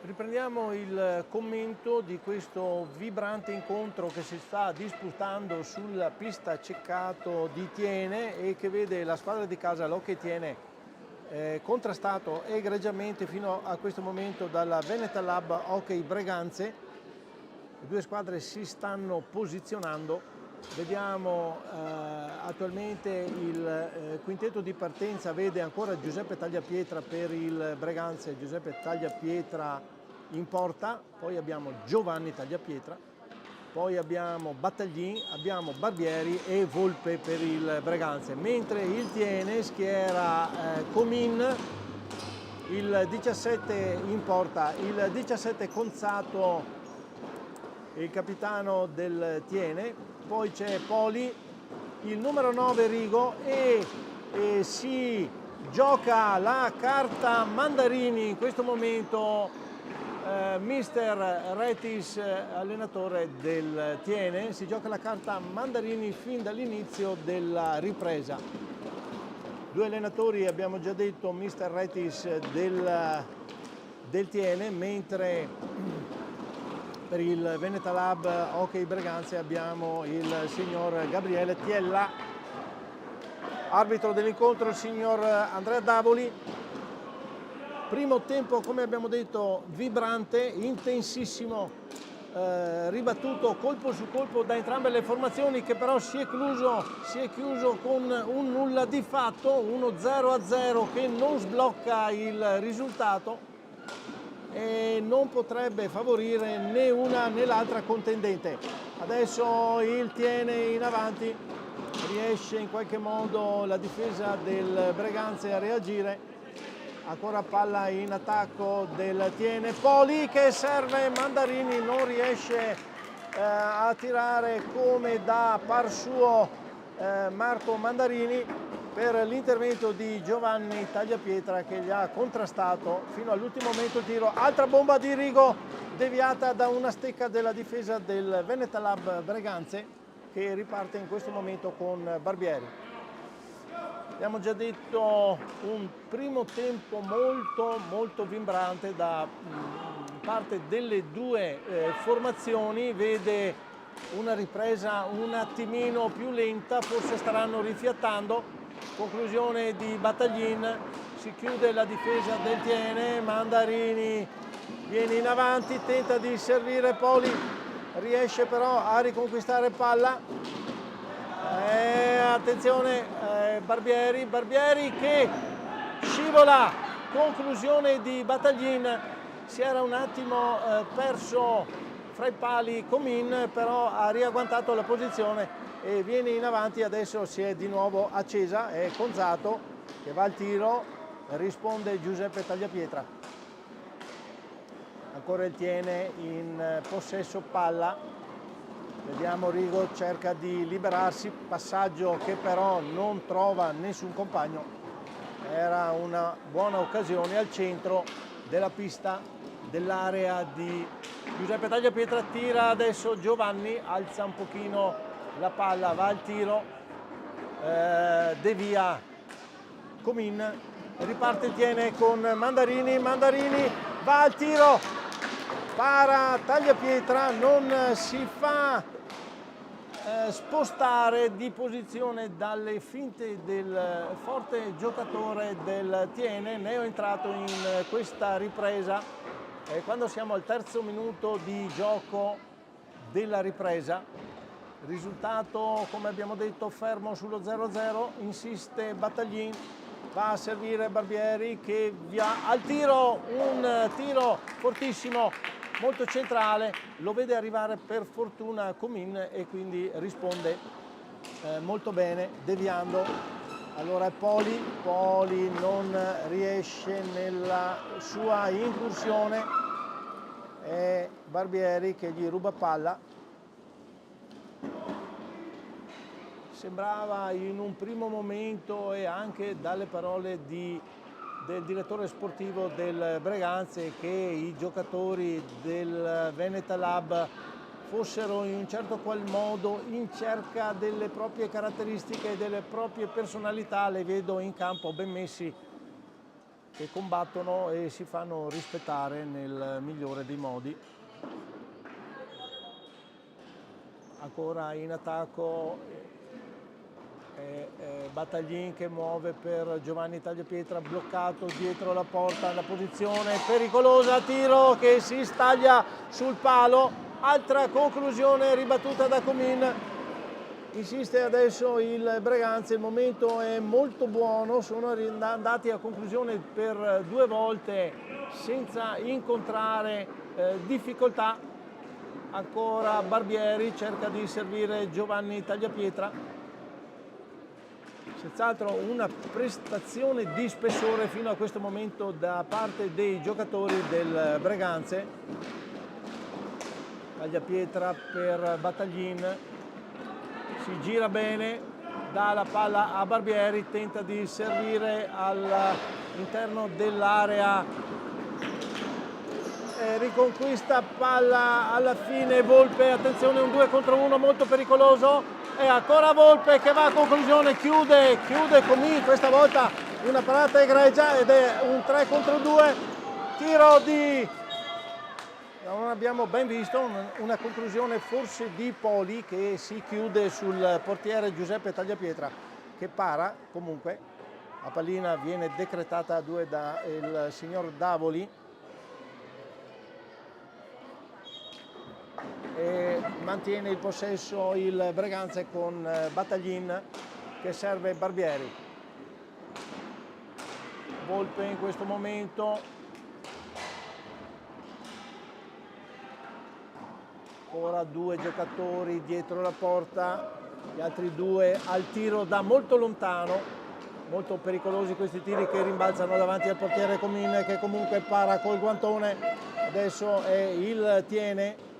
Riprendiamo il commento di questo vibrante incontro che si sta disputando sulla pista Ceccato di Thiene e che vede la squadra di casa, l'Hockey Thiene, contrastato egregiamente fino a questo momento dalla Veneta Lab Hockey Breganze. Le due squadre si stanno posizionando. Vediamo attualmente il quintetto di partenza, vede ancora Giuseppe Tagliapietra per il Breganze, Giuseppe Tagliapietra in porta, poi abbiamo Giovanni Tagliapietra, poi abbiamo Battaglin, abbiamo Barbieri e Volpe per il Breganze, mentre il Thiene schiera Comin, il 17 in porta, il 17 Conzato, il capitano del Thiene, poi c'è Poli, il numero 9 Rigo e si gioca la carta Mandarini in questo momento. Mister Retis, allenatore del Thiene, si gioca la carta Mandarini fin dall'inizio della ripresa. Due allenatori, abbiamo già detto, Mister Retis del Thiene, mentre per il Veneta Lab Hockey Breganze abbiamo il signor Gabriele Tiella, arbitro dell'incontro il signor Andrea Davoli. Primo tempo, come abbiamo detto, vibrante, intensissimo, ribattuto colpo su colpo da entrambe le formazioni, che però si è chiuso con un nulla di fatto, uno 0-0 che non sblocca il risultato e non potrebbe favorire né una né l'altra contendente. Adesso il Thiene in avanti, riesce in qualche modo la difesa del Breganze a reagire. Ancora palla in attacco del Thiene, Poli che serve Mandarini, non riesce a tirare come da par suo Marco Mandarini per l'intervento di Giovanni Tagliapietra che gli ha contrastato fino all'ultimo momento il tiro. Altra bomba di Rigo deviata da una stecca della difesa del Veneta Lab Breganze che riparte in questo momento con Barbieri. Abbiamo già detto un primo tempo molto vibrante da parte delle due formazioni, vede una ripresa un attimino più lenta, forse staranno rifiattando, conclusione di Battaglin, si chiude la difesa del Thiene, Mandarini viene in avanti, tenta di servire Poli, riesce però a riconquistare palla. Attenzione Barbieri che scivola, conclusione di Battaglin, si era un attimo perso fra i pali Comin, però ha riagguantato la posizione e viene in avanti, adesso si è di nuovo accesa, è Conzato che va al tiro, risponde Giuseppe Tagliapietra. Ancora il Thiene in possesso palla. Vediamo Rigo cerca di liberarsi, passaggio che però non trova nessun compagno. Era una buona occasione al centro della pista, dell'area di Giuseppe Tagliapietra. Tira adesso Giovanni, alza un pochino la palla, va al tiro, devia Comin, riparte il Thiene con Mandarini va al tiro, para Tagliapietra, non si fa spostare di posizione dalle finte del forte giocatore del Thiene, neoentrato in questa ripresa. Quando siamo al terzo minuto di gioco della ripresa, risultato come abbiamo detto fermo sullo 0-0, insiste Battaglin, va a servire Barbieri che via al tiro, un tiro fortissimo, molto centrale, lo vede arrivare per fortuna Comin e quindi risponde molto bene deviando. Allora Poli non riesce nella sua incursione, è Barbieri che gli ruba palla. Sembrava in un primo momento e anche dalle parole del direttore sportivo del Breganze che i giocatori del Veneta Lab fossero in un certo qual modo in cerca delle proprie caratteristiche, delle proprie personalità. Le vedo in campo ben messi che combattono e si fanno rispettare nel migliore dei modi. Ancora in attacco Battaglin che muove per Giovanni Tagliapietra, bloccato dietro la porta, la posizione pericolosa, tiro che si staglia sul palo, altra conclusione ribattuta da Comin. Insiste adesso il Breganze, il momento è molto buono, sono andati a conclusione per 2 volte senza incontrare difficoltà. Ancora Barbieri cerca di servire Giovanni Tagliapietra. Senz'altro una prestazione di spessore fino a questo momento da parte dei giocatori del Breganze. Tagliapietra per Battaglin, si gira bene, dà la palla a Barbieri, tenta di servire all'interno dell'area, riconquista palla alla fine Volpe, attenzione, un 2 contro 1 molto pericoloso, e ancora Volpe che va a conclusione, chiude Comin, questa volta una parata egregia ed è un 3 contro 2, tiro di... non abbiamo ben visto, una conclusione forse di Poli che si chiude sul portiere Giuseppe Tagliapietra che para, comunque la pallina viene decretata a 2 dal signor Davoli e mantiene il possesso il Breganze con Battaglin che serve Barbieri. Volpe in questo momento, ora 2 giocatori dietro la porta, gli altri 2 al tiro da molto lontano, molto pericolosi questi tiri che rimbalzano davanti al portiere Comin che comunque para col guantone. Adesso è il tiene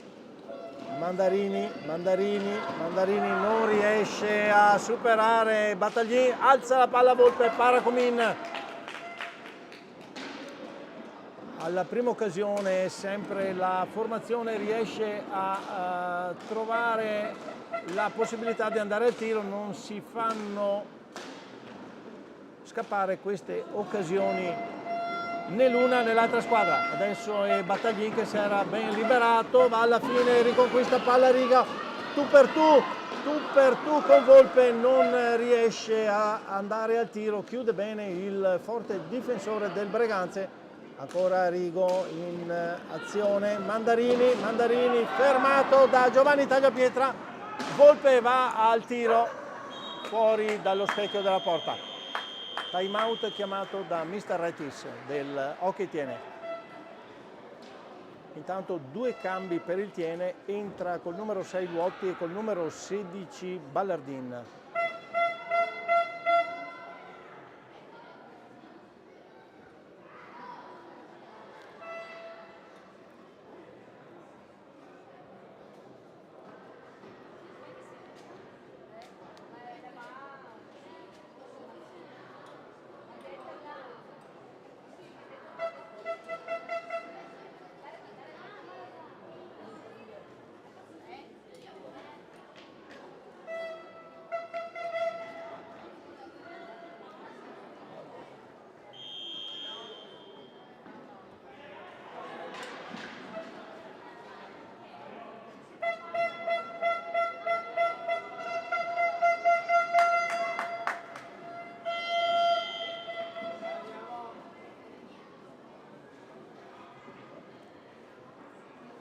Mandarini non riesce a superare Battaglin, alza la palla Volpe, para Comin. Alla prima occasione sempre la formazione riesce a trovare la possibilità di andare al tiro, non si fanno scappare queste occasioni né l'una né l'altra squadra. Adesso è Battaglin che si era ben liberato, va alla fine, riconquista palla a riga, tu per tu con Volpe, non riesce a andare al tiro, chiude bene il forte difensore del Breganze. Ancora Rigo in azione, Mandarini fermato da Giovanni Tagliapietra, Volpe va al tiro fuori dallo specchio della porta. Time out chiamato da Mr. Retis del Hockey Tiene. Intanto 2 cambi per il Tiene, entra col numero 6 Luotti e col numero 16 Ballardin.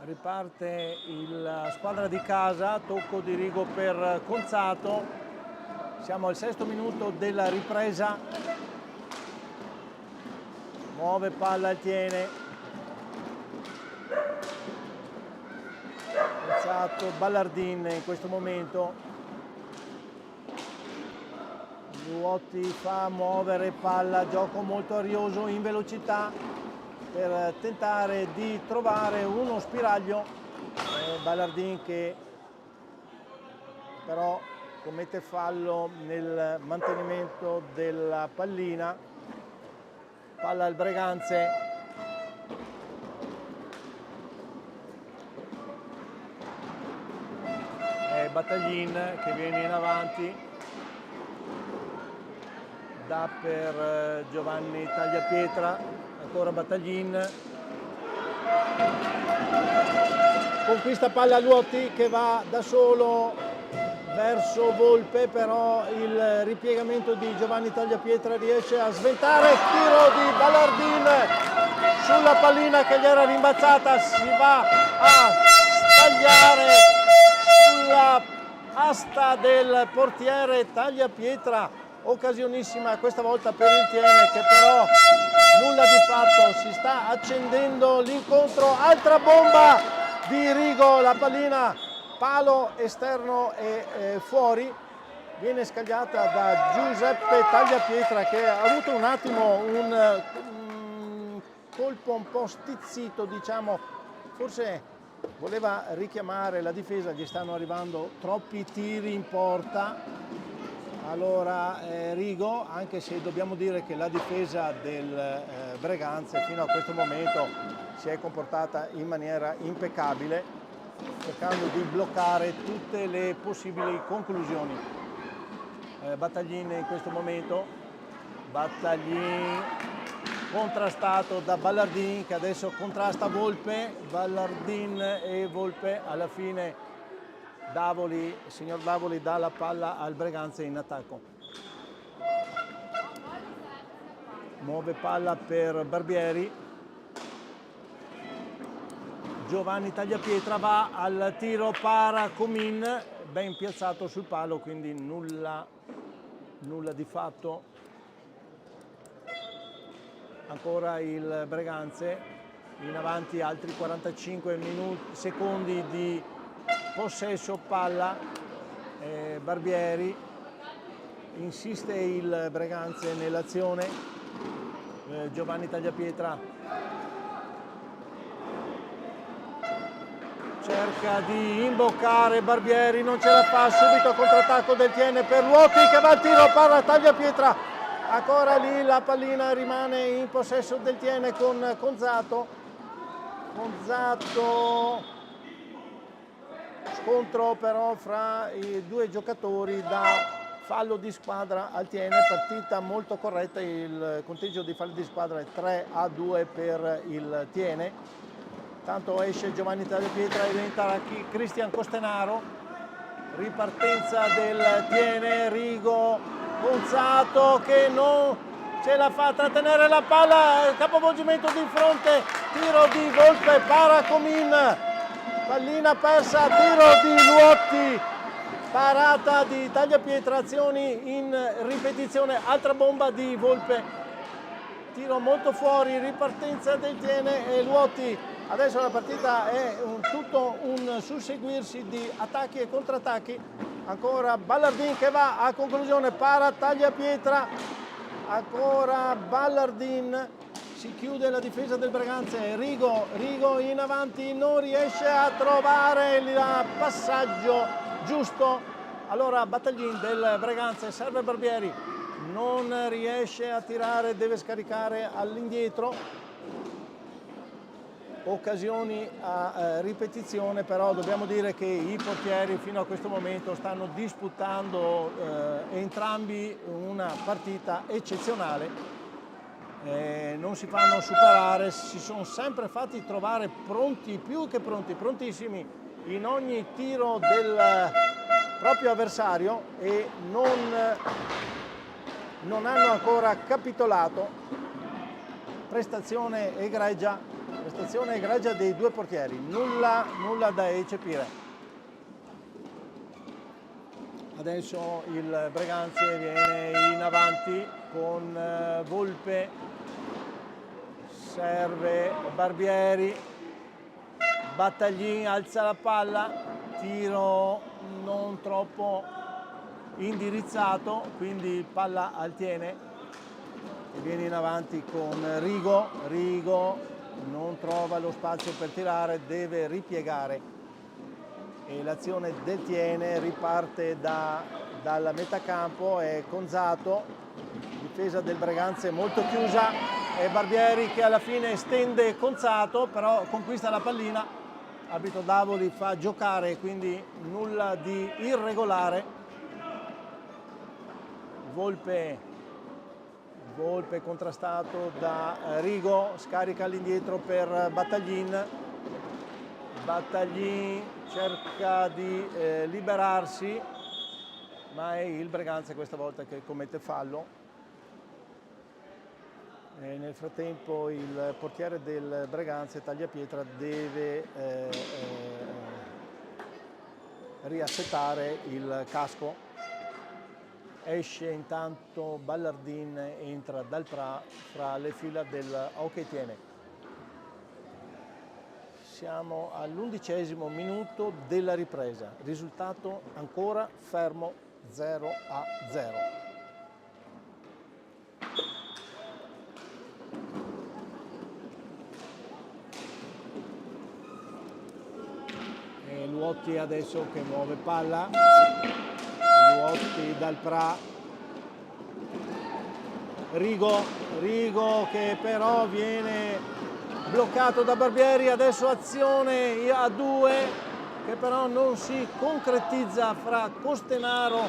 Riparte la squadra di casa, tocco di Rigo per Conzato, siamo al 6° minuto della ripresa, muove palla al Tiene, Conzato, Ballardin in questo momento, Luotti fa muovere palla, gioco molto arioso in velocità per tentare di trovare uno spiraglio, Ballardin che però commette fallo nel mantenimento della pallina, palla al Breganze, è Battaglin che viene in avanti, dà per Giovanni Tagliapietra, ancora Battaglin, conquista palla Luotti che va da solo verso Volpe, però il ripiegamento di Giovanni Tagliapietra riesce a sventare, tiro di Ballardin sulla pallina che gli era rimbalzata, si va a stagliare sulla asta del portiere Tagliapietra, occasionissima questa volta per il Tiene che però nulla di fatto, si sta accendendo l'incontro, altra bomba di Rigo, la pallina palo esterno e fuori, viene scagliata da Giuseppe Tagliapietra che ha avuto un attimo un colpo un po' stizzito, diciamo, forse voleva richiamare la difesa, gli stanno arrivando troppi tiri in porta. Allora Rigo, anche se dobbiamo dire che la difesa del Breganze fino a questo momento si è comportata in maniera impeccabile, cercando di bloccare tutte le possibili conclusioni. Battaglin in questo momento, Battaglin contrastato da Ballardin che adesso contrasta Volpe, Ballardin e Volpe, alla fine Davoli, il signor Davoli dà la palla al Breganze in attacco. Muove palla per Barbieri. Giovanni Tagliapietra va al tiro, para Comin, ben piazzato sul palo, quindi nulla di fatto. Ancora il Breganze, in avanti altri 45 secondi di possesso palla, Barbieri, insiste il Breganze nell'azione, Giovanni Tagliapietra cerca di imboccare Barbieri, non ce la fa, subito contrattacco del Tiene per Luotti che va al tiro, parla Tagliapietra, ancora lì la pallina rimane in possesso del Tiene con Conzato, scontro però fra i due giocatori, da fallo di squadra al Tiene, partita molto corretta, il conteggio di falli di squadra è 3-2 per il Tiene. Tanto esce Giovanni Tagliapietra ed entra Cristian Costenaro, ripartenza del Tiene, Rigo, Conzato che non ce la fa a trattenere la palla, capovolgimento di fronte, tiro di Volpe, para Comin, pallina persa, tiro di Luotti, parata di Tagliapietra, azioni in ripetizione, altra bomba di Volpe, tiro molto fuori, ripartenza del Tiene e Luotti. Adesso la partita è tutto un susseguirsi di attacchi e contrattacchi. Ancora Ballardin che va a conclusione, para Tagliapietra, ancora Ballardin, si chiude la difesa del Breganze, Rigo in avanti, non riesce a trovare il passaggio giusto. Allora Battaglin del Breganze, serve Barbieri, non riesce a tirare, deve scaricare all'indietro. Occasioni a ripetizione, però dobbiamo dire che i portieri fino a questo momento stanno disputando entrambi una partita eccezionale, non si fanno superare, si sono sempre fatti trovare pronti, più che pronti, prontissimi in ogni tiro del proprio avversario e non hanno ancora capitolato. Prestazione egregia dei due portieri, nulla da eccepire. Adesso il Breganze viene in avanti con Volpe, serve Barbieri, Battaglin alza la palla, tiro non troppo indirizzato, quindi palla al Tiene. Viene in avanti con Rigo non trova lo spazio per tirare, deve ripiegare e l'azione del Tiene riparte dal metacampo, è Conzato, difesa del Breganze molto chiusa, è Barbieri che alla fine stende Conzato, però conquista la pallina, arbitro Davoli fa giocare, quindi nulla di irregolare. Volpe Volpe contrastato da Rigo, scarica all'indietro per Battaglin. Battaglin cerca di liberarsi, ma è il Breganze questa volta che commette fallo. E nel frattempo il portiere del Breganze, Tagliapietra, deve riassettare il casco. Esce intanto Ballardin, entra Dalprà fra le fila del Hockey Tiene. Siamo all'11° minuto della ripresa, risultato ancora fermo 0-0. E Luotti adesso che muove palla, Luotti Dalprà, Rigo che però viene bloccato da Barbieri, adesso azione a 2 che però non si concretizza fra Costenaro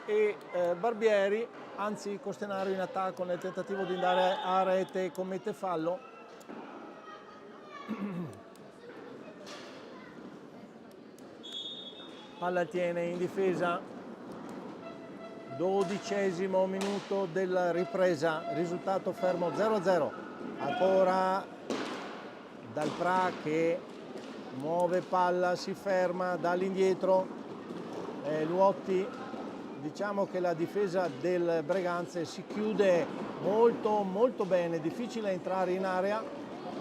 e Barbieri, anzi Costenaro in attacco nel tentativo di andare a rete commette fallo. Palla tiene in difesa, 12° minuto della ripresa, risultato fermo 0-0. Ancora Dalprà che muove palla, si ferma dall'indietro. Luotti, diciamo che la difesa del Breganze si chiude molto bene, difficile entrare in area,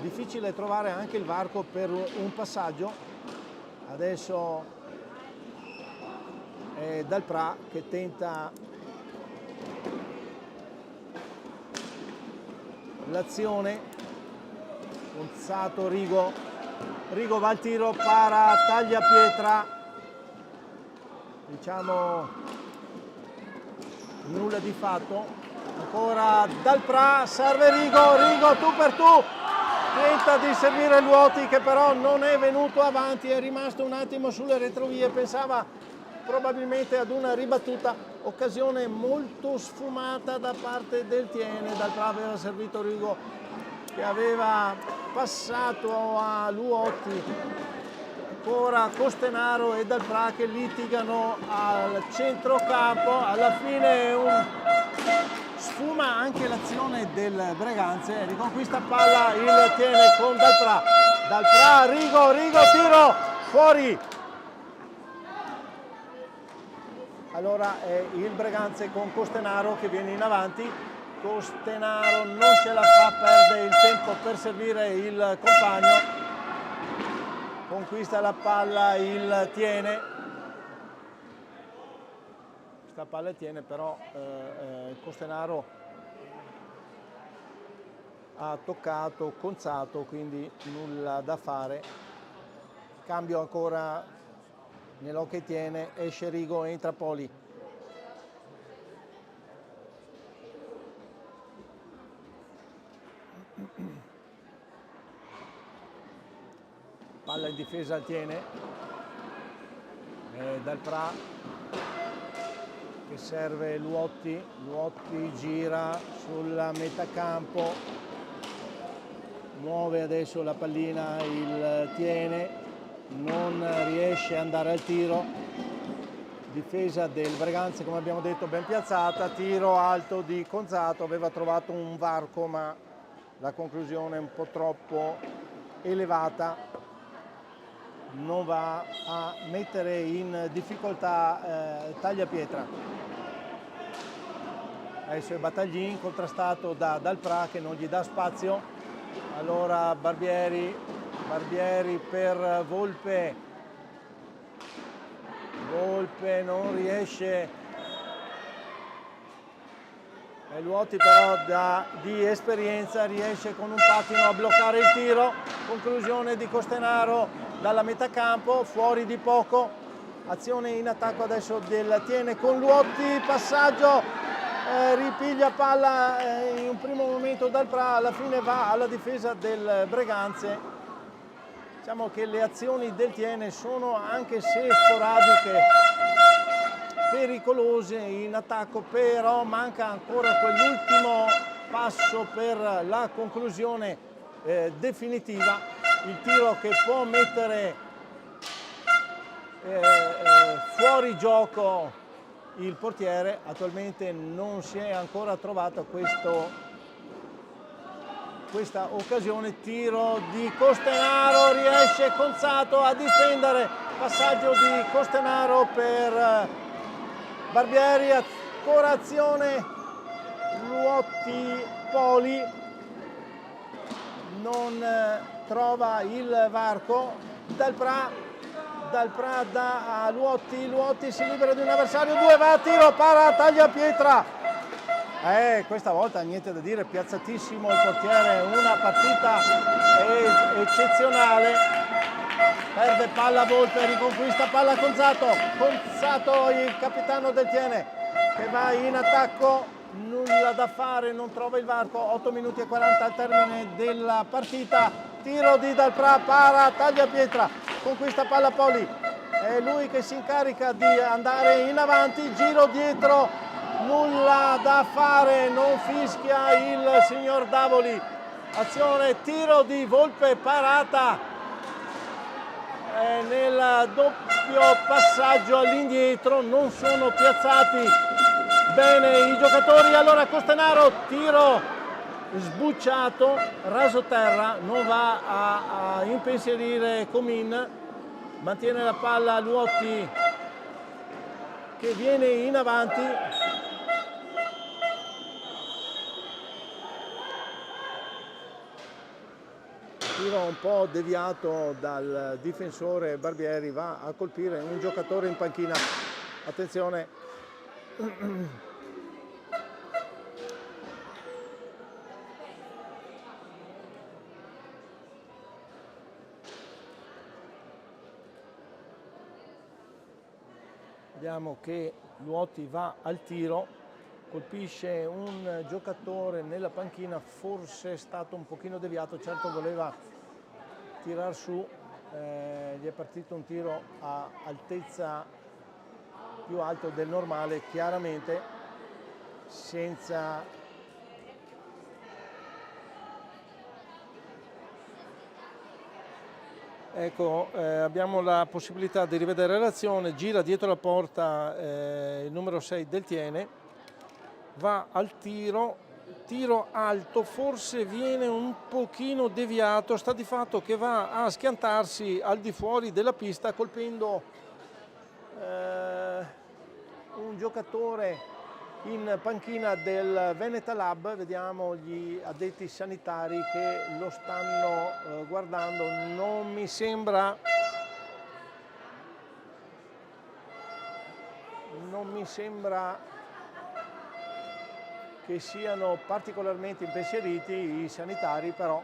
difficile trovare anche il varco per un passaggio. Adesso Dalprà che tenta l'azione, Gonzato, Rigo va al tiro, para Tagliapietra, diciamo nulla di fatto. Ancora Dalprà, serve Rigo tu per tu, tenta di servire Luotti che però non è venuto avanti, è rimasto un attimo sulle retrovie, pensava probabilmente ad una ribattuta, occasione molto sfumata da parte del Tiene. Dalprà aveva servito Rigo che aveva passato a Luotti, ancora Costenaro e Dalprà che litigano al centrocampo, alla fine sfuma anche l'azione del Breganze, riconquista palla il Tiene con Dalprà, Rigo, tiro fuori. Allora è il Breganze con Costenaro che viene in avanti, Costenaro non ce la fa, perde il tempo per servire il compagno, conquista la palla il Tiene, questa palla tiene però Costenaro ha toccato Gonzato, quindi nulla da fare. Cambio ancora nell'Hockey Tiene, esce Rigo, entra Poli. Palla in difesa al Tiene, Dalprà che serve Luotti gira sulla metà campo, muove adesso la pallina il Tiene, non riesce ad andare al tiro, difesa del Breganze come abbiamo detto ben piazzata, tiro alto di Gonzato, aveva trovato un varco ma la conclusione è un po' troppo elevata, non va a mettere in difficoltà Tagliapietra. Adesso è Battaglin contrastato da Dalprà che non gli dà spazio, allora Barbieri per Volpe non riesce, e Luotti però di esperienza riesce con un pattino a bloccare il tiro, conclusione di Costenaro dalla metà campo, fuori di poco, azione in attacco adesso del Tiene con Luotti, passaggio, ripiglia palla in un primo momento Dalprà, alla fine va alla difesa del Breganze. Diciamo che le azioni del Tiene sono, anche se sporadiche, pericolose in attacco, però manca ancora quell'ultimo passo per la conclusione definitiva, il tiro che può mettere fuori gioco il portiere. Attualmente non si è ancora trovata questa occasione. Tiro di Costenaro, riesce Conzato a difendere, passaggio di Costenaro per Barbieri, ancora azione Luotti, Poli non trova il varco, Dal Pra dà a Luotti si libera di un avversario, 2 va a tiro, para, taglia pietra. Questa volta niente da dire, piazzatissimo il portiere, una partita eccezionale. Perde palla Volpe, riconquista palla Conzato, il capitano del Tiene che va in attacco, nulla da fare, non trova il varco. 8 minuti e 40 al termine della partita. Tiro di Dal Pra, para, taglia pietra, conquista palla Poli, è lui che si incarica di andare in avanti, giro dietro, nulla da fare, non fischia il signor Davoli. Azione, tiro di Volpe, parata nel doppio passaggio all'indietro, non sono piazzati bene i giocatori. Allora Costenaro, tiro sbucciato, raso terra, non va a impensierire Comin, mantiene la palla Luotti che viene in avanti. Tiro un po' deviato dal difensore Barbieri, va a colpire un giocatore in panchina. Attenzione. Vediamo che Luotti va al tiro, colpisce un giocatore nella panchina, forse è stato un pochino deviato, certo voleva tirar su, gli è partito un tiro a altezza più alto del normale, chiaramente senza ecco, abbiamo la possibilità di rivedere l'azione, gira dietro la porta il numero 6 del Tiene, va al tiro alto, forse viene un pochino deviato, sta di fatto che va a schiantarsi al di fuori della pista colpendo un giocatore in panchina del Veneta Lab. Vediamo gli addetti sanitari che lo stanno guardando, non mi sembra che siano particolarmente impensieriti i sanitari, però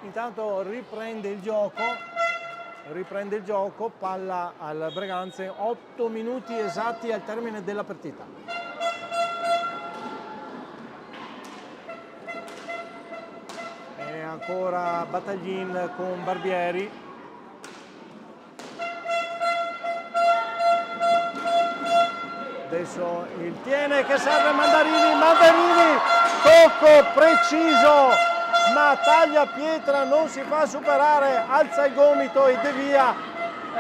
intanto riprende il gioco, palla al Breganze, 8 minuti esatti al termine della partita. E ancora Battaglin con Barbieri. Adesso il Tiene che serve Mandarini, tocco preciso, ma taglia pietra, non si fa superare, alza il gomito e devia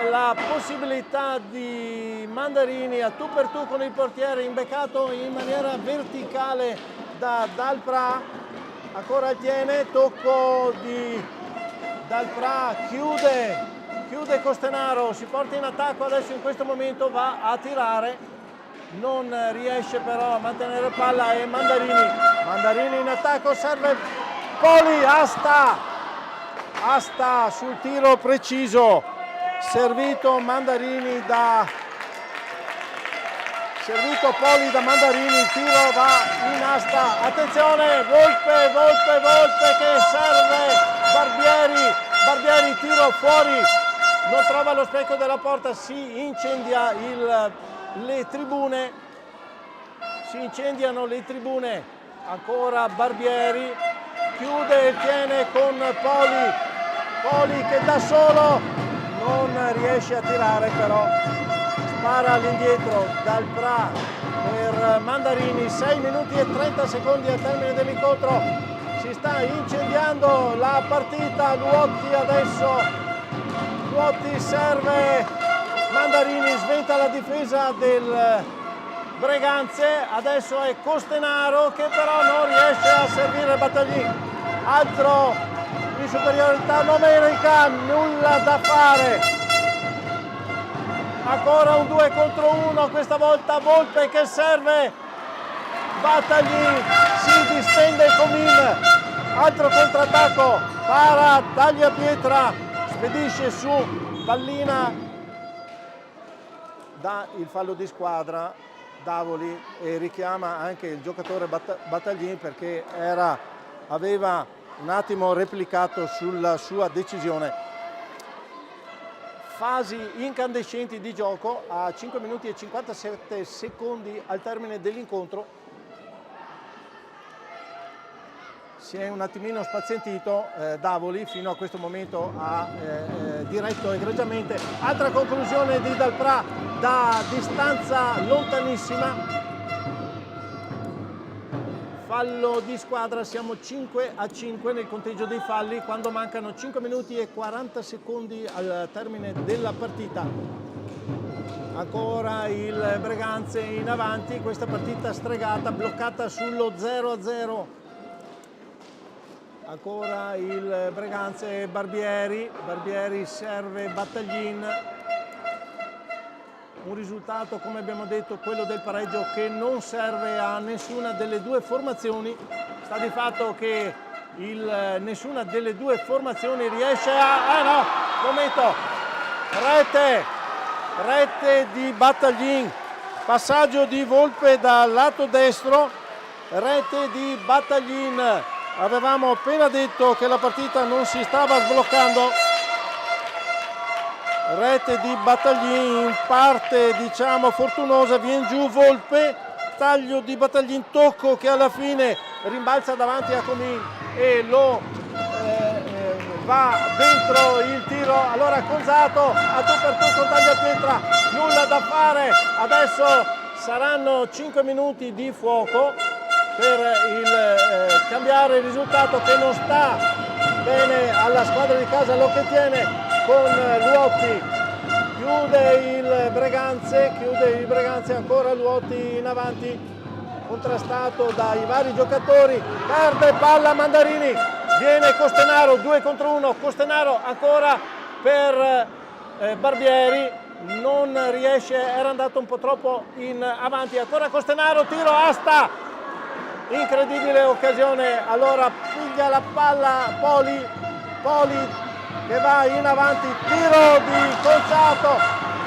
la possibilità di Mandarini a tu per tu con il portiere, imbeccato in maniera verticale da Dalpra, ancora tiene, tocco di Dalpra, chiude Costenaro, si porta in attacco, adesso in questo momento va a tirare, non riesce però a mantenere palla e Mandarini in attacco, serve Poli, asta sul tiro preciso, servito Poli da Mandarini, il tiro va in asta, attenzione, Volpe che serve Barbieri, tiro fuori, non trova lo specchio della porta, si incendiano le tribune, ancora Barbieri, chiude e tiene con Poli che da solo non riesce a tirare, però spara all'indietro Dalpra per Mandarini, 6 minuti e 30 secondi al termine dell'incontro, si sta incendiando la partita, Luotti serve, Mandarini sventa la difesa del Breganze, adesso è Costenaro che però non riesce a servire Battaglini, altro in superiorità numerica, nulla da fare, ancora un 2 contro 1, questa volta Volpe che serve, Battaglini si distende Comin, altro contrattacco, para, taglia pietra, spedisce su pallina, dà il fallo di squadra Davoli e richiama anche il giocatore Battaglini perché aveva un attimo replicato sulla sua decisione. Fasi incandescenti di gioco a 5 minuti e 57 secondi al termine dell'incontro. Si è un attimino spazientito Davoli, fino a questo momento ha diretto egregiamente. Altra conclusione di Dalpra da distanza lontanissima. Fallo di squadra, siamo 5-5 nel conteggio dei falli quando mancano 5 minuti e 40 secondi al termine della partita. Ancora il Breganze in avanti, questa partita stregata, bloccata sullo 0-0. Ancora il Breganze, Barbieri serve Battaglin, un risultato come abbiamo detto quello del pareggio che non serve a nessuna delle due formazioni, sta di fatto che nessuna delle due formazioni riesce rete di Battaglin, passaggio di Volpe dal lato destro, rete di Battaglin. Avevamo appena detto che la partita non si stava sbloccando, rete di Battaglini, in parte diciamo fortunosa, viene giù Volpe, taglio di Battaglini, tocco che alla fine rimbalza davanti a Comin e va dentro il tiro, allora Conzato a tu per tu con tagliapietra, nulla da fare, adesso saranno 5 minuti di fuoco per cambiare il risultato che non sta bene alla squadra di casa, lo che tiene con Luotti, chiude il Breganze, ancora Luotti in avanti, contrastato dai vari giocatori, perde palla Mandarini, viene Costenaro, 2 contro 1, Costenaro ancora per Barbieri, non riesce, era andato un po' troppo in avanti, ancora Costenaro, tiro, asta, incredibile occasione, allora piglia la palla Poli che va in avanti, tiro di Conzato,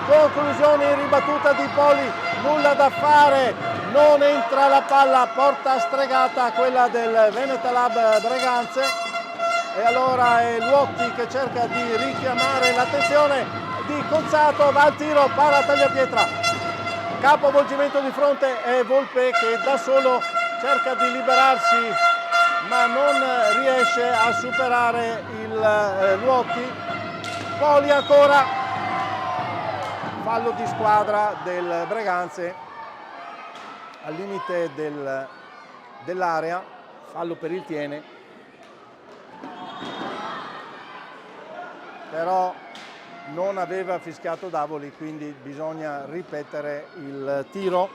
conclusione ribattuta di Poli, nulla da fare, non entra la palla, porta stregata quella del Venetalab Breganze e allora è Luotti che cerca di richiamare l'attenzione di Conzato, va al tiro, para tagliapietra, capovolgimento di fronte è Volpe che da solo cerca di liberarsi ma non riesce a superare il Luotti. Poli ancora, fallo di squadra del Breganze al limite dell'area, fallo per il Tiene, però non aveva fischiato Davoli, quindi bisogna ripetere il tiro.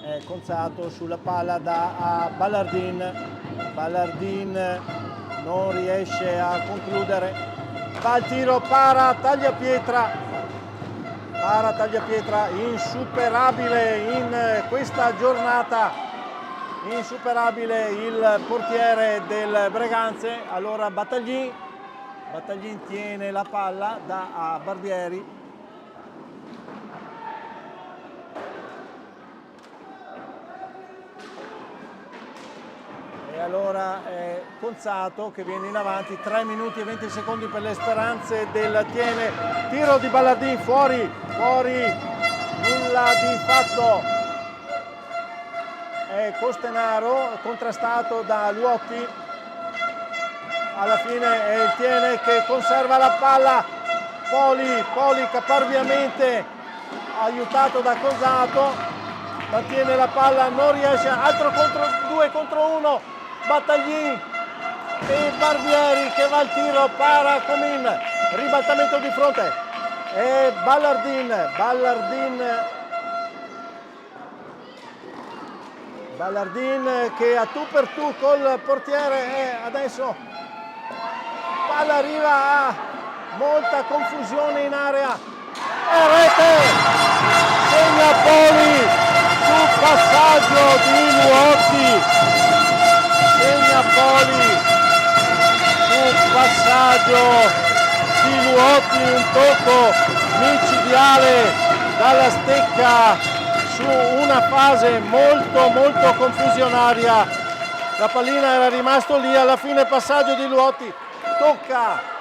È Conzato sulla palla a Ballardin. Ballardin non riesce a concludere. Va al tiro, para Tagliapietra. Para Tagliapietra, insuperabile in questa giornata, insuperabile il portiere del Breganze. Allora Battaglin tiene la palla a Barbieri. E allora è Conzato che viene in avanti, 3 minuti e 20 secondi per le speranze del Tiene. Tiro di Ballardin, fuori, nulla di fatto. È Costenaro, contrastato da Luotti. Alla fine è il Tiene che conserva la palla. Poli caparbiamente aiutato da Conzato, mantiene la palla, non riesce, altro 2 contro 1. Battaglin e Barbieri che va al tiro, para Comin, ribaltamento di fronte e Ballardin che a tu per tu col portiere e adesso palla arriva a molta confusione in area e rete, segna Poli sul passaggio di Luotti. Segna Poli sul passaggio di Luotti, un tocco micidiale dalla stecca su una fase molto confusionaria. La pallina era rimasto lì, alla fine passaggio di Luotti, tocca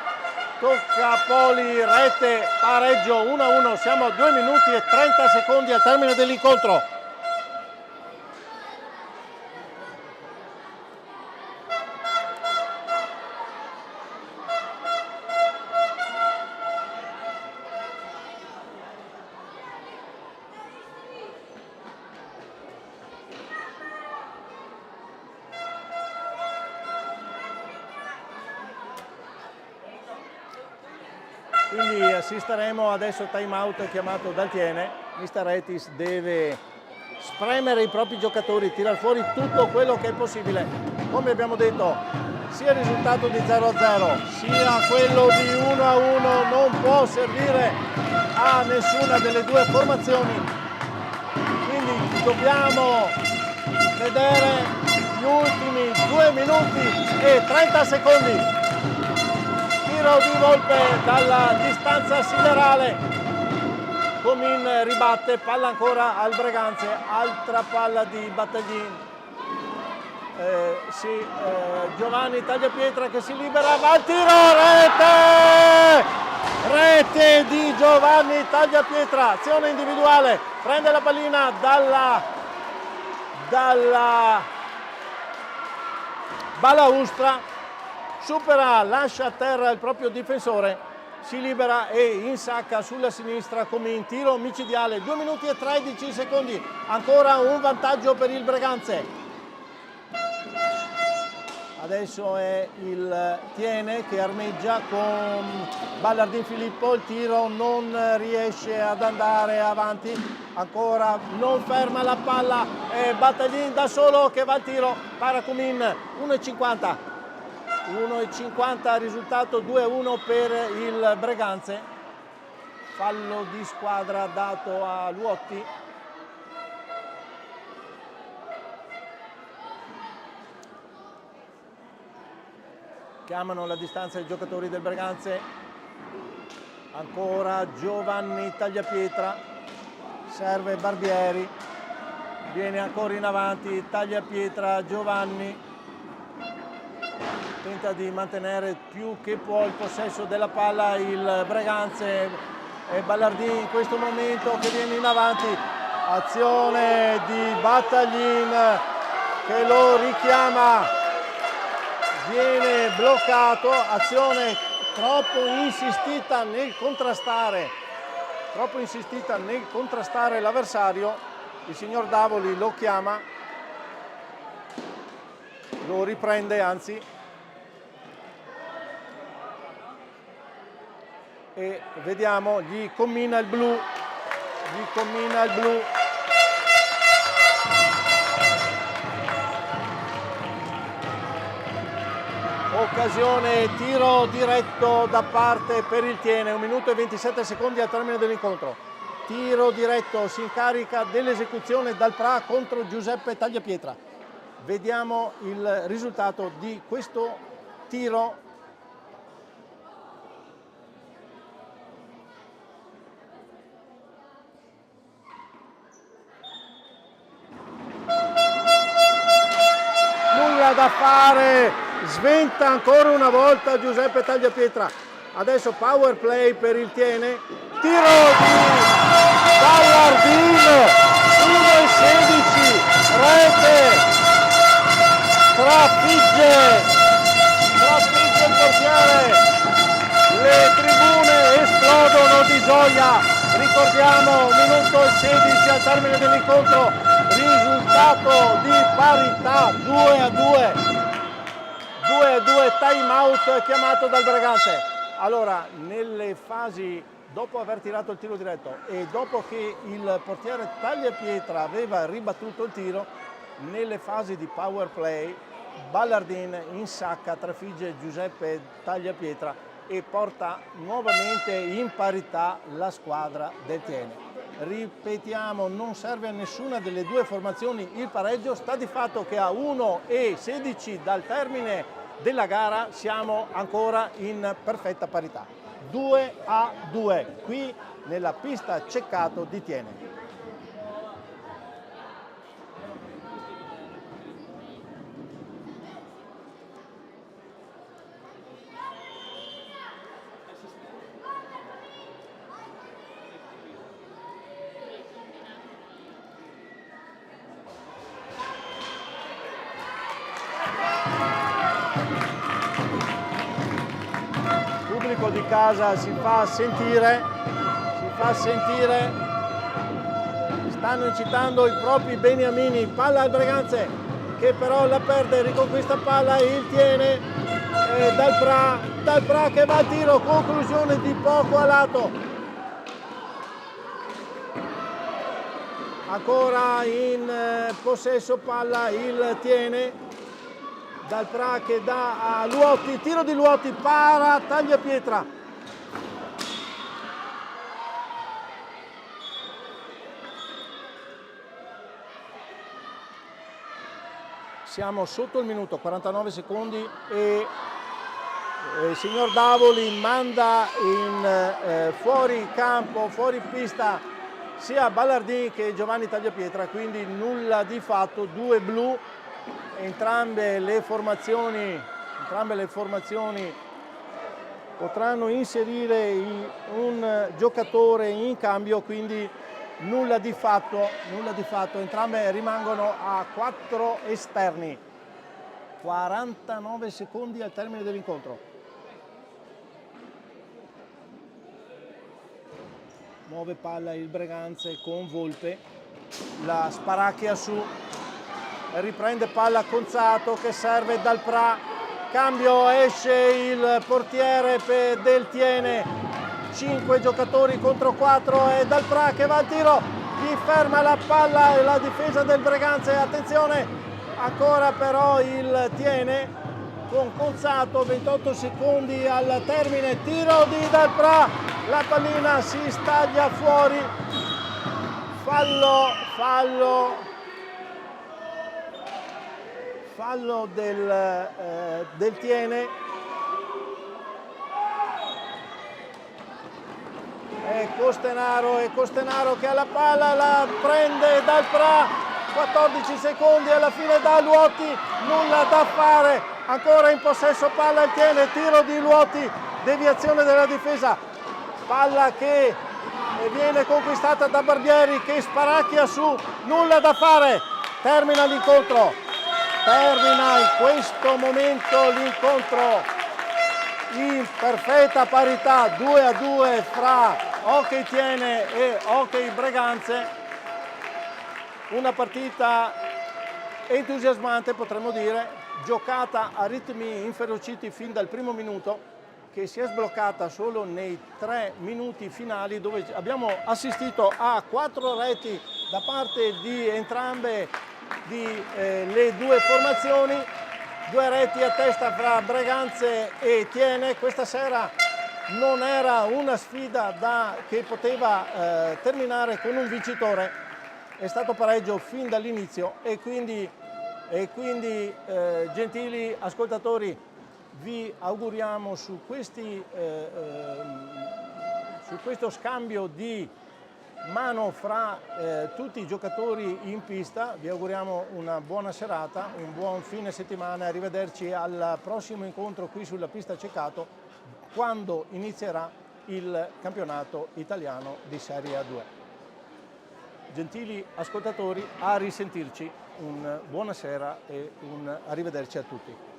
Poli, rete, pareggio 1-1, siamo a 2 minuti e 30 secondi al termine dell'incontro. Quindi assisteremo adesso al time out chiamato dal Tiene. Mister Etis deve spremere i propri giocatori, tirar fuori tutto quello che è possibile. Come abbiamo detto, sia il risultato di 0-0 sia quello di 1-1 non può servire a nessuna delle due formazioni. Quindi dobbiamo vedere gli ultimi 2 minuti e 30 secondi. Tiro di Volpe dalla distanza siderale. Comin ribatte, palla ancora al Breganze, altra palla di Battaglin. Giovanni Tagliapietra che si libera, va al tiro, rete di Giovanni Tagliapietra, azione individuale, prende la pallina dalla balaustra, supera, lascia a terra il proprio difensore, si libera e insacca sulla sinistra Comin, tiro micidiale, 2 minuti e 13 secondi, ancora un vantaggio per il Breganze. Adesso è il Tiene che armeggia con Ballardin Filippo, il tiro non riesce ad andare avanti, ancora non ferma la palla, e Battaglin da solo che va al tiro, para Comin, 1,50. 1,50 risultato, 2-1 per il Breganze. Fallo di squadra dato a Luotti. Chiamano la distanza i giocatori del Breganze. Ancora Giovanni Tagliapietra, serve Barbieri, viene ancora in avanti Tagliapietra, Giovanni tenta di mantenere più che può il possesso della palla il Breganze, e Ballardin in questo momento che viene in avanti, azione di Battaglin che lo richiama, viene bloccato, azione troppo insistita nel contrastare l'avversario, il signor Davoli lo chiama, lo riprende anzi, e vediamo, gli commina il blu, occasione, tiro diretto da parte per il Tiene, 1 minuto e 27 secondi al termine dell'incontro. Tiro diretto, si incarica dell'esecuzione Dalprà contro Giuseppe Tagliapietra. Vediamo il risultato di questo tiro. Nulla da fare, sventa ancora una volta Giuseppe Tagliapietra. Adesso power play per il Tiene, tiro di Ballardin, 1,16, rete, trafigge il portiere, le tribune esplodono di gioia, ricordiamo 1 minuto e 16 al termine dell'incontro, risultato di parità, 2-2, time out chiamato dal Breganze. Allora, nelle fasi, dopo aver tirato il tiro diretto e dopo che il portiere Tagliapietra aveva ribattuto il tiro, nelle fasi di power play Ballardin insacca, trafigge Giuseppe Tagliapietra e porta nuovamente in parità la squadra del Tiene. Ripetiamo, non serve a nessuna delle due formazioni il pareggio, sta di fatto che a 1,16 dal termine della gara siamo ancora in perfetta parità. 2-2 qui nella pista Ceccato di Tiene. Di casa si fa sentire, stanno incitando i propri beniamini, palla al Breganze che però la perde, riconquista palla, il Tiene, Dalprà che va al tiro, conclusione di poco a lato, ancora in possesso palla il Tiene. Dalprà che dà a Luotti, tiro di Luotti, para Tagliapietra. Siamo sotto il minuto, 49 secondi e il signor Davoli manda in fuori campo, fuori pista sia Ballardin che Giovanni Tagliapietra, quindi nulla di fatto, 2 blu. Entrambe le formazioni potranno inserire un giocatore in cambio, quindi nulla di fatto, entrambe rimangono a 4 esterni. 49 secondi al termine dell'incontro. Muove palla il Breganze con Volpe, la sparacchia su. Riprende palla Conzato che serve Dalprà, cambio, esce il portiere del Tiene, 5 giocatori contro 4 e Dalprà che va al tiro, gli ferma la palla e la difesa del Breganze, attenzione ancora però il Tiene con Conzato, 28 secondi al termine, tiro di Dalprà, la pallina si staglia fuori, fallo del Tiene. È Costenaro che ha la palla, la prende Dalprà, 14 secondi alla fine da Luotti, nulla da fare, ancora in possesso palla il Tiene, tiro di Luotti, deviazione della difesa, palla che viene conquistata da Barbieri che sparacchia su, nulla da fare, termina l'incontro. Termina in questo momento l'incontro in perfetta parità, 2-2 fra Hockey Tiene e Hockey Breganze. una partita entusiasmante, potremmo dire, giocata a ritmi inferociti fin dal primo minuto, che si è sbloccata solo nei 3 minuti finali, dove abbiamo assistito a 4 reti da parte di entrambe le due formazioni, 2 reti a testa fra Breganze e Thiene. Questa sera non era una sfida che poteva terminare con un vincitore, è stato pareggio fin dall'inizio e quindi gentili ascoltatori, vi auguriamo su questo scambio di mano fra tutti i giocatori in pista, vi auguriamo una buona serata, un buon fine settimana, arrivederci al prossimo incontro qui sulla pista Ceccato, quando inizierà il campionato italiano di Serie A2. Gentili ascoltatori, a risentirci, buonasera e un arrivederci a tutti.